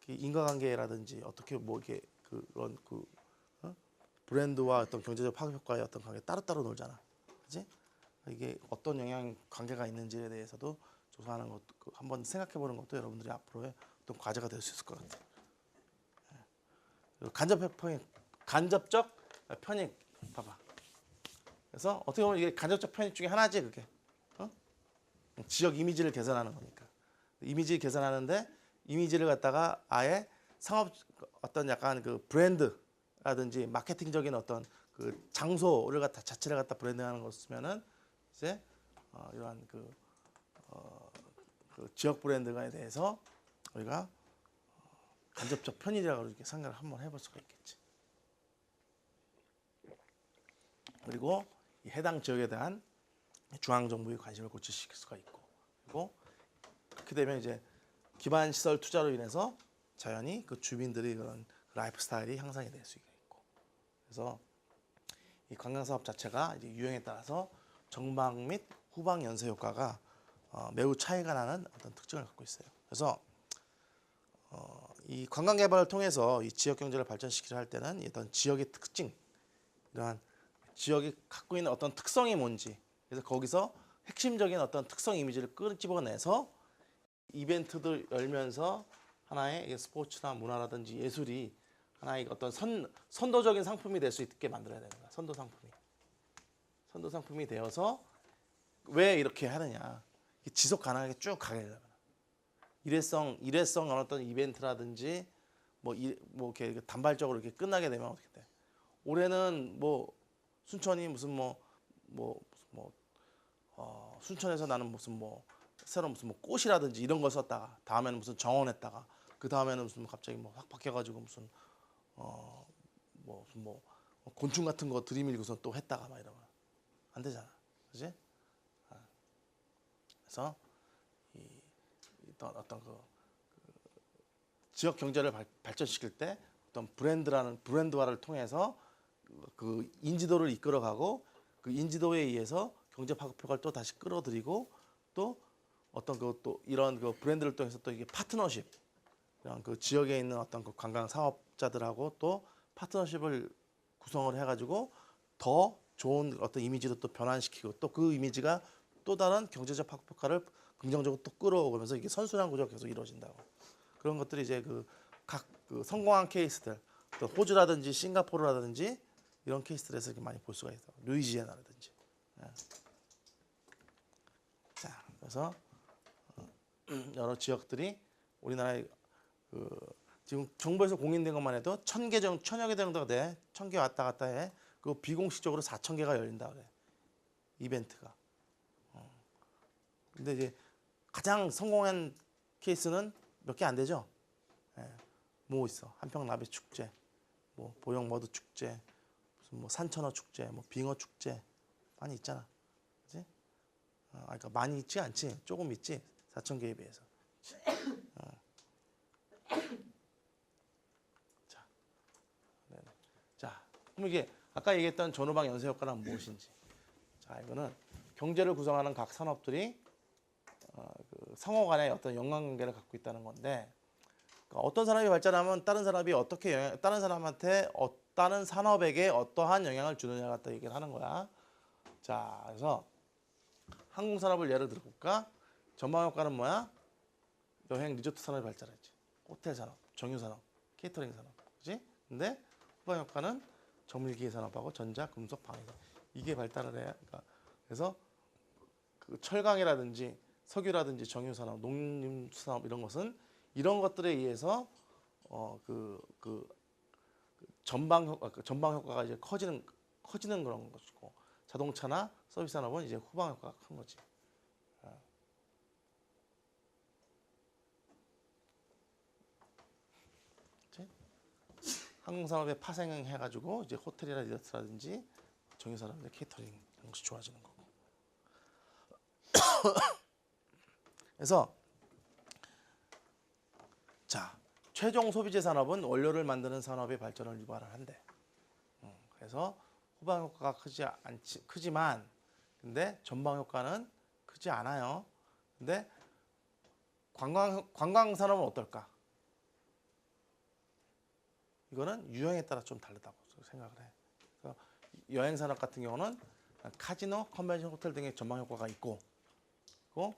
그 인과관계라든지 어떻게 뭐 이게 그런 그 브랜드와 어떤 경제적 파급 효과의 어떤 관계 따로따로 놀잖아. 그지? 이게 어떤 영향 관계가 있는지에 대해서도 조사하는 것도 한번 생각해 보는 것도 여러분들이 앞으로의 어떤 과제가 될 수 있을 것 같아요. 간접적 편익 봐봐. 그래서 어떻게 보면 이게 간접적 편익 중에 하나지 그게. 지역 이미지를 개선하는 거니까. 이미지 개선하는데 이미지를 갖다가 아예 상업 어떤 약간 그 브랜드라든지 마케팅적인 어떤 그 장소를 갖다 자체를 갖다 브랜딩하는 거 쓰면은 이제 이러한 그 지역 브랜드에 대해서 우리가 간접적 편의라고 이렇게 생각을 한번 해볼 수가 있겠지. 그리고 이 해당 지역에 대한 중앙 정부의 관심을 고취시킬 수가 있고, 그리고 그렇게 되면 이제 기반 시설 투자로 인해서 자연히 그 주민들이 그런 라이프 스타일이 향상이 될 수 있고, 그래서 이 관광 사업 자체가 이제 유형에 따라서 정방 및 후방 연쇄 효과가 매우 차이가 나는 어떤 특징을 갖고 있어요. 그래서 이 관광 개발을 통해서 이 지역 경제를 발전시키려 할 때는 어떤 지역의 특징, 이러한 지역이 갖고 있는 어떤 특성이 뭔지, 그래서 거기서 핵심적인 어떤 특성 이미지를 끄집어내서 이벤트들 열면서 하나의 스포츠나 문화라든지 예술이 하나의 어떤 선도적인 상품이 될 수 있게 만들어야 되는 거야. 선도 상품이 되어서 왜 이렇게 하느냐? 지속 가능하게 쭉 가게 되잖아. 일회성 어떤 이벤트라든지 뭐 이렇게 단발적으로 이렇게 끝나게 되면 어떻게 돼? 올해는 뭐 순천이 무슨 순천에서 나는 무슨 뭐 새로운 무슨 뭐 꽃이라든지 이런 걸 썼다가 다음에는 무슨 정원했다가 그 다음에는 무슨 갑자기 뭐 확 바뀌어가지고 무슨 곤충 같은 거 들이밀고서 또 했다가 막 이러면 안 되잖아, 그지? 그래서 어떤 그 지역 경제를 발전시킬 때 어떤 브랜드화를 통해서 그 인지도를 이끌어가고 그 인지도에 의해서 경제 파급 효과를 또 다시 끌어들이고 또 어떤 또 이런 그 브랜드를 통해서 또 이게 파트너십, 이런 그 지역에 있는 어떤 그 관광 사업자들하고 또 파트너십을 구성을 해가지고 더 좋은 어떤 이미지도 또 변환시키고 또 그 이미지가 또 다른 경제적 파급 효과를 긍정적으로 또 끌어오면서 이게 선순환 구조가 계속 이루어진다고. 그런 것들이 이제 각 성공한 케이스들, 또 호주라든지 싱가포르라든지 이런 케이스들에서 이렇게 많이 볼 수가 있어. 루이지애나라든지. 자, 그래서 여러 지역들이 우리나라의 지금 정부에서 공인된 것만 해도 1000여 개 정도가 돼. 1000개 왔다 갔다 해. 그 비공식적으로 4000개가 열린다 그래. 이벤트가. 근데 이제 가장 성공한 케이스는 몇 개 안 되죠. 뭐 있어? 한평나비 축제, 뭐 보령 머드 축제, 무슨 뭐 산천어 축제, 뭐 빙어 축제 많이 있잖아, 그렇지? 그러니까 많이 있지 않지, 조금 있지 4000개에 비해서. 자, 그럼 이게 아까 얘기했던 전후방 연쇄 효과는 무엇인지. 자, 이거는 경제를 구성하는 각 산업들이 그 상호 간의 어떤 연관관계를 갖고 있다는 건데, 그러니까 어떤 산업이 발전하면 다른 산업이 어떻게 다른 사람한테 다른 산업에게 어떠한 영향을 주느냐 갖다 얘기를 하는 거야. 자, 그래서 항공 산업을 예를 들어볼까? 전방 효과는 뭐야? 여행 리조트 산업이 발전했지. 호텔 산업, 정유 산업, 케이터링 산업, 그렇지? 근데 후방 효과는 정밀기계 산업하고 전자, 금속, 방위 이게 발달을 해야. 그래서 그 철강이라든지 석유라든지 정유 산업, 농림 산업 이런 것은 이런 것들에 의해서 전방 효과가 이제 커지는 그런 것이고, 자동차나 서비스 산업은 이제 후방 효과가 큰 거지. 그치? 항공산업에 파생해가지고 이제 호텔이나 리조트라든지 정유산업의 케이터링 이런 것이 좋아지는 거고. 그래서 자, 최종 소비재 산업은 원료를 만드는 산업의 발전을 유발을 한대. 그래서 후방 효과가 크지만 근데 전방 효과는 크지 않아요. 근데 관광 산업은 어떨까? 이거는 유형에 따라 좀 다르다고 생각을 해. 그래서 여행 산업 같은 경우는 카지노, 컨벤션 호텔 등의 전방 효과가 있고, 그리고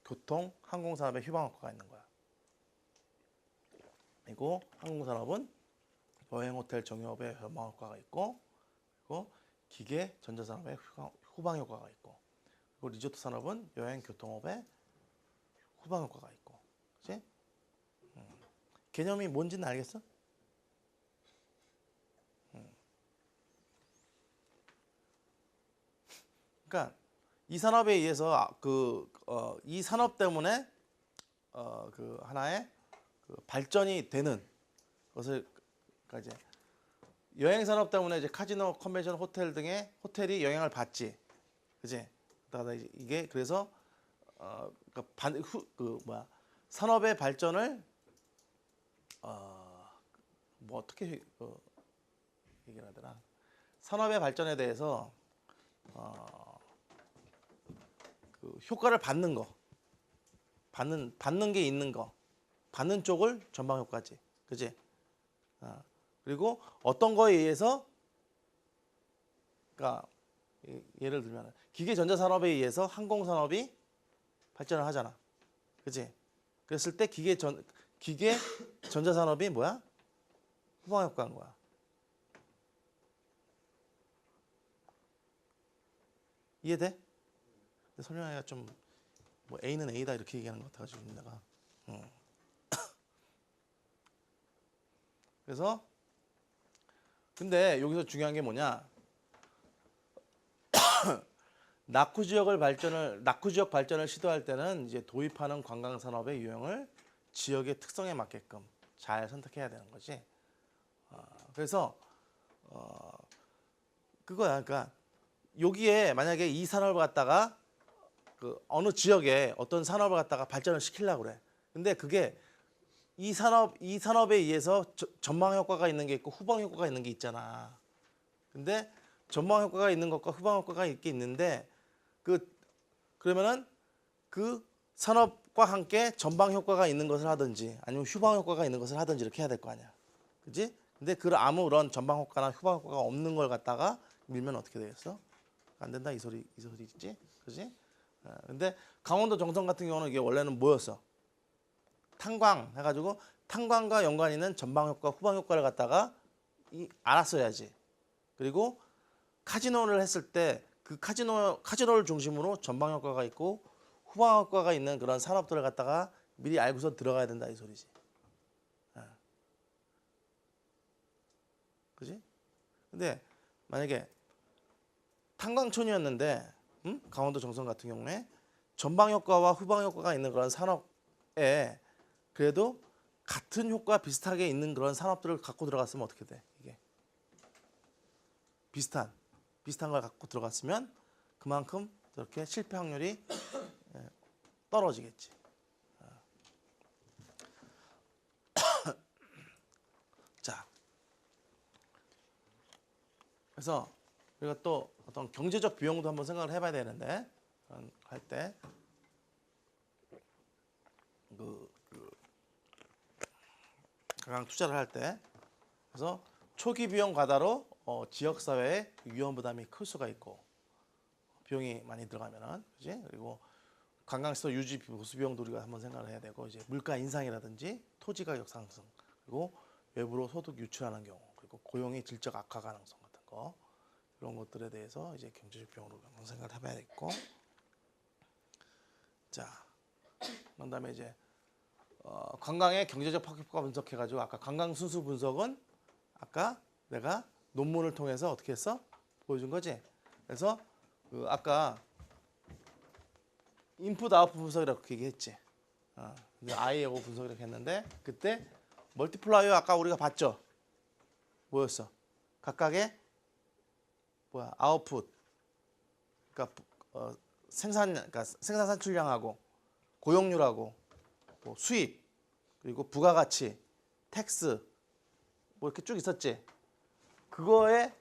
교통, 항공 산업에 휴방 효과가 있는 거야. 그리고 항공 산업은 여행 호텔 정유업에 전방 효과가 있고, 그리고 기계, 전자 산업에 후방 효과가 있고, 그리고 리조트 산업은 여행 교통업에 후방 효과가 있고, 그렇지? 개념이 뭔지는 알겠어? 그러니까 이 산업에 의해서 이 산업 때문에 그 하나의 그 발전이 되는 것을, 그러니까 이제 여행 산업 때문에 이제 카지노, 컨벤션 호텔 등의 호텔이 영향을 받지, 그지? 그다가 이게 그래서 그러니까 산업의 발전을 뭐 어떻게 얘기를 하더라? 산업의 발전에 대해서 그 효과를 받는 거, 받는 게 있는 거, 받는 쪽을 전방 효과지, 그지? 그리고 어떤 거에 의해서, 그러니까 예를 들면 기계 전자 산업에 의해서 항공 산업이 발전을 하잖아, 그지? 그랬을 때 기계 전자 산업이 뭐야? 후방 효과인 거야. 이해돼? 설명하기가 좀 뭐 A는 A다 이렇게 얘기하는 것 같아가지고 내가. 그래서 근데 여기서 중요한 게 뭐냐? 낙후 지역 발전을 시도할 때는 이제 도입하는 관광 산업의 유형을 지역의 특성에 맞게끔 잘 선택해야 되는 거지. 그래서 그거야. 그러니까 여기에 만약에 이 산업을 갖다가 그 어느 지역에 어떤 산업을 갖다가 발전을 시키려고 그래. 근데 그게 이 산업에 의해서 전방 효과가 있는 게 있고 후방 효과가 있는 게 있잖아. 근데 전방 효과가 있는 것과 후방 효과가 있는데 그러면은 그 산업과 함께 전방 효과가 있는 것을 하든지 아니면 후방 효과가 있는 것을 하든지 이렇게 해야 될 거 아니야. 그지? 근데 아무런 전방 효과나 후방 효과가 없는 걸 갖다가 밀면 어떻게 되겠어? 안 된다 이 소리지, 그지? 근데 강원도 정선 같은 경우는 이게 원래는 뭐였어? 탄광 해가지고 탄광과 연관 있는 전방 효과, 후방 효과를 갖다가 알았어야지. 그리고 카지노를 했을 때 그 카지노를 중심으로 전방 효과가 있고 후방 효과가 있는 그런 산업들을 갖다가 미리 알고서 들어가야 된다 이 소리지. 그지? 근데 만약에 탄광촌이었는데 강원도 정선 같은 경우에 전방 효과와 후방 효과가 있는 그런 산업에 그래도 같은 효과 비슷하게 있는 그런 산업들을 갖고 들어갔으면 어떻게 돼? 이게 비슷한 걸 갖고 들어갔으면 그만큼 이렇게 실패 확률이 떨어지겠지. 자, 그래서 우리가 또 어떤 경제적 비용도 한번 생각을 해봐야 되는데 할 때 관광 투자를 할 때 그래서 초기 비용 과다로 지역 사회의 위험 부담이 클 수가 있고 비용이 많이 들어가면은, 그지? 그리고 관광시설 유지 보수 비용도 우리가 한번 생각을 해야 되고 이제 물가 인상이라든지 토지 가격 상승 그리고 외부로 소득 유출하는 경우 그리고 고용의 질적 악화 가능성 같은 거 이런 것들에 대해서 이제 경제적 비용으로 한번 생각을 해봐야 되겠고, 자, 그다음에 이제 관광의 경제적 파급효과 분석해가지고 아까 관광 순수 분석은 아까 내가 논문을 통해서 어떻게 했어? 보여준 거지. 그래서 그 아까 인풋 아웃풋 분석이라고 얘기했지. 근데 I하고 분석이라고 했는데 그때 멀티플라이어 아까 우리가 봤죠. 뭐였어? 각각의 뭐야 아웃풋. 그러니까 그러니까 생산 산출량하고 고용률하고 뭐 수입 그리고 부가가치, 텍스 뭐 이렇게 쭉 있었지. 그거에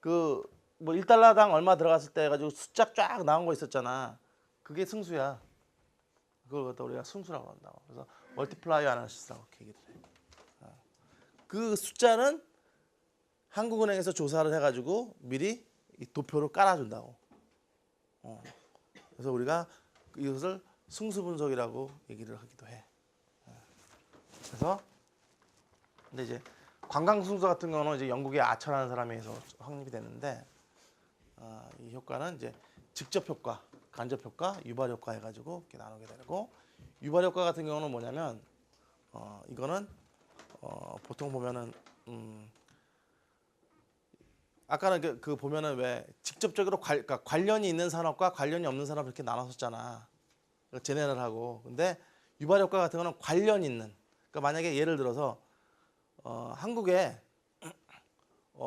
그 뭐 1달러당 얼마 들어갔을 때 해가지고 숫자 쫙 나온 거 있었잖아. 그게 승수야. 그걸 갖다 우리가 승수라고 한다고. 그래서 멀티플라이어 아나리시스라고 이렇게 얘기를 해. 그 숫자는 한국은행에서 조사를 해가지고 미리 이 도표를 깔아준다고. 그래서 우리가 이것을 승수 분석이라고 얘기를 하기도 해. 그래서 근데 이제 관광 승수 같은 경우는 이제 영국의 아처라는 사람이 해서 확립이 됐는데 이 효과는 이제 직접 효과, 간접 효과, 유발 효과 해가지고 이렇게 나누게 되고 유발 효과 같은 경우는 뭐냐면 이거는 보통 보면은 아까는 그 보면은 왜 직접적으로 그러니까 관련이 있는 산업과 관련이 없는 산업 이렇게 나눴었잖아. 제네럴하고. 근데 유발 효과 같은 거는 관련 있는. 그러니까 만약에 예를 들어서 한국에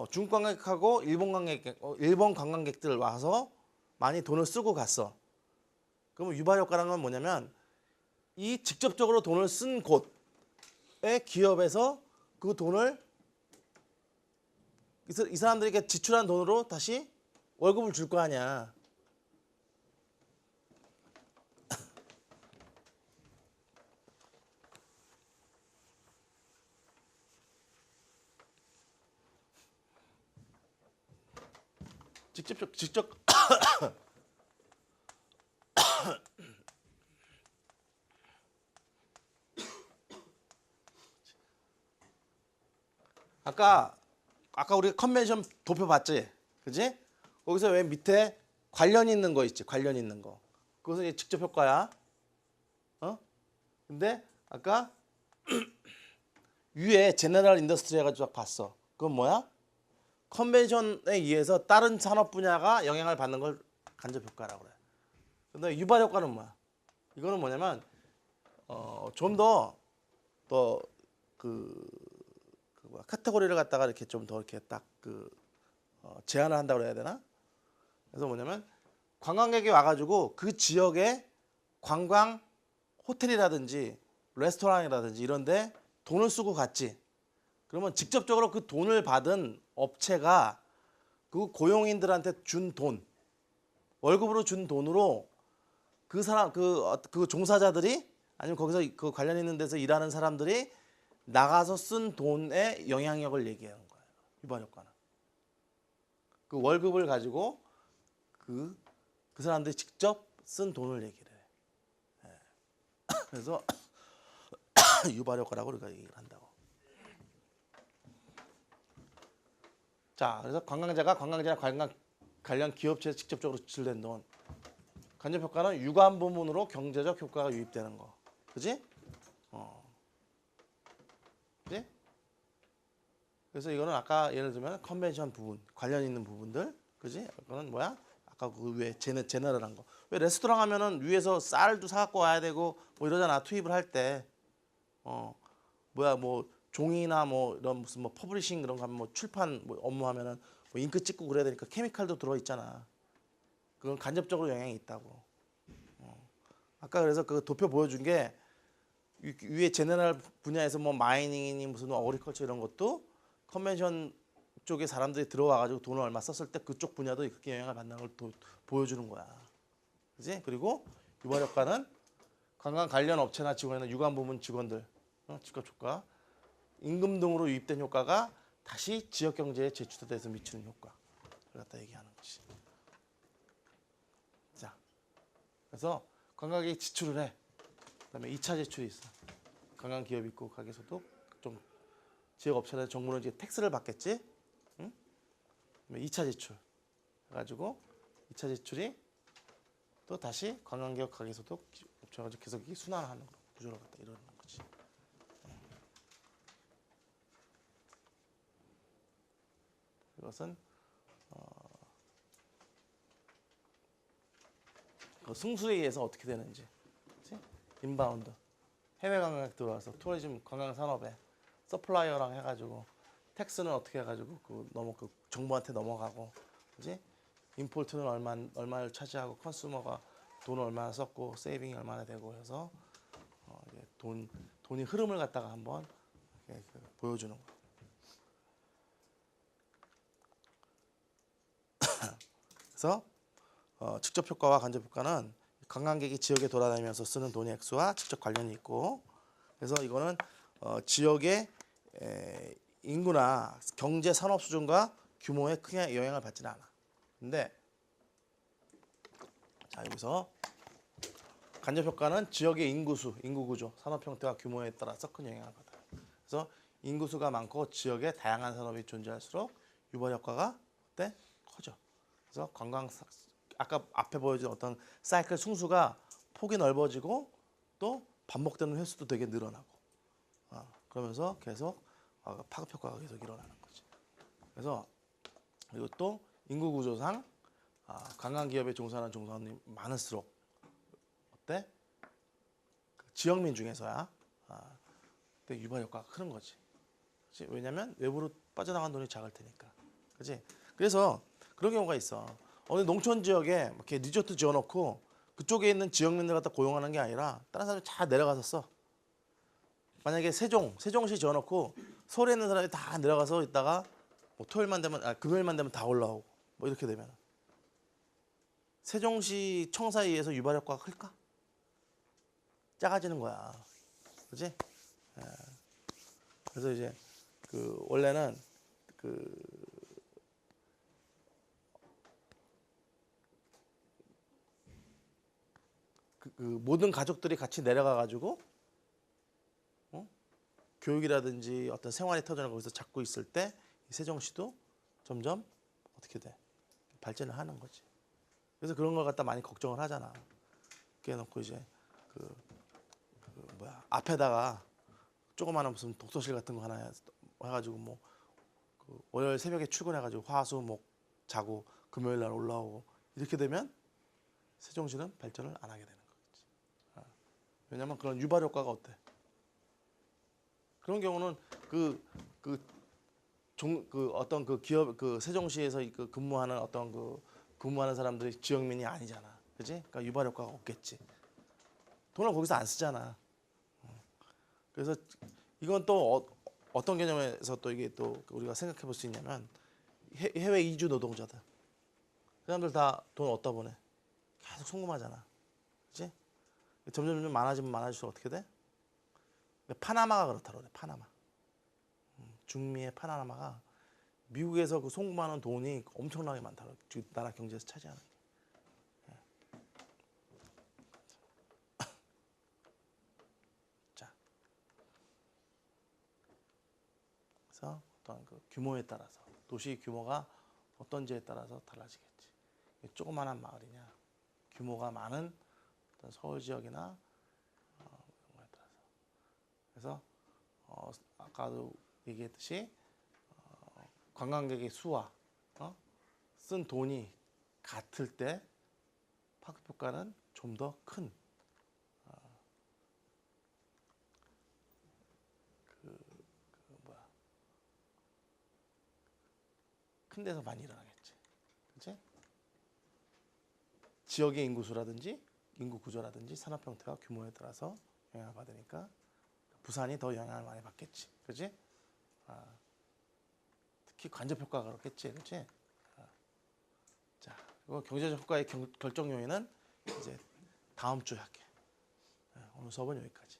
중국 관광객하고 일본 관광객들 와서 많이 돈을 쓰고 갔어. 그러면 유발 효과라는 건 뭐냐면 이 직접적으로 돈을 쓴 곳의 기업에서 그 돈을 이 사람들에게 지출한 돈으로 다시 월급을 줄 거 아니야. 직접 아까 우리가 컨벤션 도표 봤지, 그지? 거기서 왜 밑에 관련 있는 거 있지, 관련 있는 거. 그것은 이제 직접 효과야. 근데 아까 위에 제너럴 인더스트리 해가지고 딱 봤어. 그건 뭐야? 컨벤션에 의해서 다른 산업 분야가 영향을 받는 걸 간접 효과라고 그래. 근데 유발 효과는 뭐야? 이거는 뭐냐면 좀 더 카테고리를 갖다가 이렇게 좀 더 이렇게 딱 제한을 한다고 해야 되나? 그래서 뭐냐면 관광객이 와가지고 그 지역에 관광 호텔이라든지 레스토랑이라든지 이런데 돈을 쓰고 갔지. 그러면 직접적으로 그 돈을 받은 업체가 그 고용인들한테 준 돈, 월급으로 준 돈으로 그 사람 그 종사자들이 아니면 거기서 그 관련 있는 데서 일하는 사람들이 나가서 쓴 돈의 영향력을 얘기하는 거예요. 유발 효과는. 그 월급을 가지고 그 사람들이 직접 쓴 돈을 얘기를 해. 그래서 유발 효과라고 우리가 얘기를 한다고. 자, 그래서 관광자가 관광지나 관련 기업체에 직접적으로 지출된 돈. 간접 효과는 유관 부문으로 경제적 효과가 유입되는 거. 그지? 그지? 그래서 이거는 아까 예를 들면 컨벤션 부분, 관련 있는 부분들. 그지? 이거는 뭐야? 아까 그 위에 제너럴한 거. 왜 레스토랑 하면은 위에서 쌀도 사갖고 와야 되고 뭐 이러잖아. 투입을 할 때. 뭐야 뭐 종이나 뭐 이런 무슨 뭐 퍼블리싱 그런 거 하면 뭐 출판 뭐 업무하면은 뭐 잉크 찍고 그래야 되니까 케미칼도 들어 있잖아. 그건 간접적으로 영향이 있다고. 아까 그래서 그 도표 보여준 게 위에 제너럴 분야에서 뭐 마이닝이니 무슨 어그리컬처 이런 것도 컨벤션 쪽에 사람들이 들어와가지고 돈을 얼마 썼을 때 그쪽 분야도 그렇게 영향을 받는 걸 보여주는 거야. 그지? 그리고 유발 효과는 관광 관련 업체나 직원이나 유관 부문 직원들, 직접 효과, 임금 등으로 유입된 효과가 다시 지역 경제에 재추도돼서 미치는 효과를 갖다 얘기하는 것이. 자, 그래서 관광객이 지출을 해. 그다음에 2차 지출이 있어. 관광 기업 있고 가게소득 좀 지역 업체나 정부는 이제 텍스를 받겠지. 응? 2차 지출 해가지고 2차 지출이 또 다시 관광기업 가게소득 업체가 계속 순환하는 구조로 갖다 이러는 거지. 이것은 그 승수에 의해서 어떻게 되는지, 그치? 인바운드, 해외 관광객 들어와서 투어리즘 관광 산업에 서플라이어랑 해가지고 텍스는 어떻게 해가지고 그 정부한테 넘어가고, 그지? 임포트는 얼마를 차지하고 컨슈머가 돈을 얼마나 썼고 세이빙이 얼마나 되고 해서 이게 돈이 흐름을 갖다가 한번 이렇게 보여주는 거. 그래서 직접 효과와 간접 효과는 관광객이 지역에 돌아다니면서 쓰는 돈의 액수와 직접 관련이 있고, 그래서 이거는 지역의 인구나 경제 산업 수준과 규모에 크게 영향을 받지는 않아. 근데 자, 여기서 간접 효과는 지역의 인구수, 인구 구조, 산업 형태와 규모에 따라서 큰 영향을 받아요. 그래서 인구수가 많고 지역에 다양한 산업이 존재할수록 유발 효과가 그때 커져. 그래서 아까 앞에 보여준 어떤 사이클 승수가 폭이 넓어지고 또 반복되는 횟수도 되게 늘어나고, 그러면서 계속 파급 효과가 계속 일어나는 거지. 그래서 그리고 또 인구 구조상 관광 기업에 종사하는 종사원이 많을수록 어때? 그 지역민 중에서야 그때 유발 효과가 크는 거지. 그치? 왜냐면 외부로 빠져나간 돈이 작을 테니까. 그치? 그래서 그런 경우가 있어. 어느 농촌 지역에 이렇게 리조트 지어놓고 그쪽에 있는 지역민들 갖다 고용하는 게 아니라 다른 사람이 다 내려가서 써. 만약에 세종시 지어놓고 서울에 있는 사람이 다 내려가서 있다가 뭐 토요일만 되면 금요일만 되면 다 올라오고 뭐 이렇게 되면 세종시 청사에 의해서 유발 효과가 클까? 작아지는 거야. 그렇지? 예. 그래서 이제 원래는 모든 가족들이 같이 내려가 가지고 교육이라든지 어떤 생활의 터전을 거기서 잡고 있을 때 세종시도 점점 어떻게 돼? 발전을 하는 거지. 그래서 그런 걸 갖다 많이 걱정을 하잖아. 그래 놓고 이제 앞에다가 조그마한 무슨 독서실 같은 거 하나 해가지고 뭐 월요일 새벽에 출근해가지고 화수목 자고 금요일 날 올라오고 이렇게 되면 세종시는 발전을 안 하게 되는 거겠지. 왜냐면 그런 유발 효과가 어때? 그런 경우는 어떤 그 기업 세종시에서 근무하는 어떤 근무하는 사람들이 지역민이 아니잖아, 그렇지? 그러니까 유발 효과가 없겠지. 돈을 거기서 안 쓰잖아. 그래서 이건 또 어떤 개념에서 또 이게 또 우리가 생각해 볼 수 있냐면 해외 이주 노동자들, 그 사람들 다 돈 어디다 보내? 계속 송금하잖아, 그렇지? 점점 많아지면 많아질수록 어떻게 돼? 파나마가 그렇다고 그래. 파나마. 중미의 파나마가 미국에서 그 송금하는 돈이 엄청나게 많다고 그래. 나라 경제에서 차지하는 게. 자, 그래서 어떤 그 규모에 따라서 도시 규모가 어떤지에 따라서 달라지겠지. 조그마한 마을이냐, 규모가 많은 어떤 서울 지역이나 이런 거에 따라서. 그래서 아까도 얘기했듯이 관광객의 수와 쓴 돈이 같을 때 파급 효과는 좀 더 큰 큰 데서 많이 일어나겠지. 그렇지? 지역의 인구수라든지 인구 구조라든지 산업 형태와 규모에 따라서 영향을 받으니까 부산이 더 영향을 많이 받겠지. 그렇지? 특히 간접 효과가 그렇겠지. 그렇지? 자, 그리고 경제적 효과의 결정 요인은 이제 다음 주에 할게. 오늘 수업은 여기까지.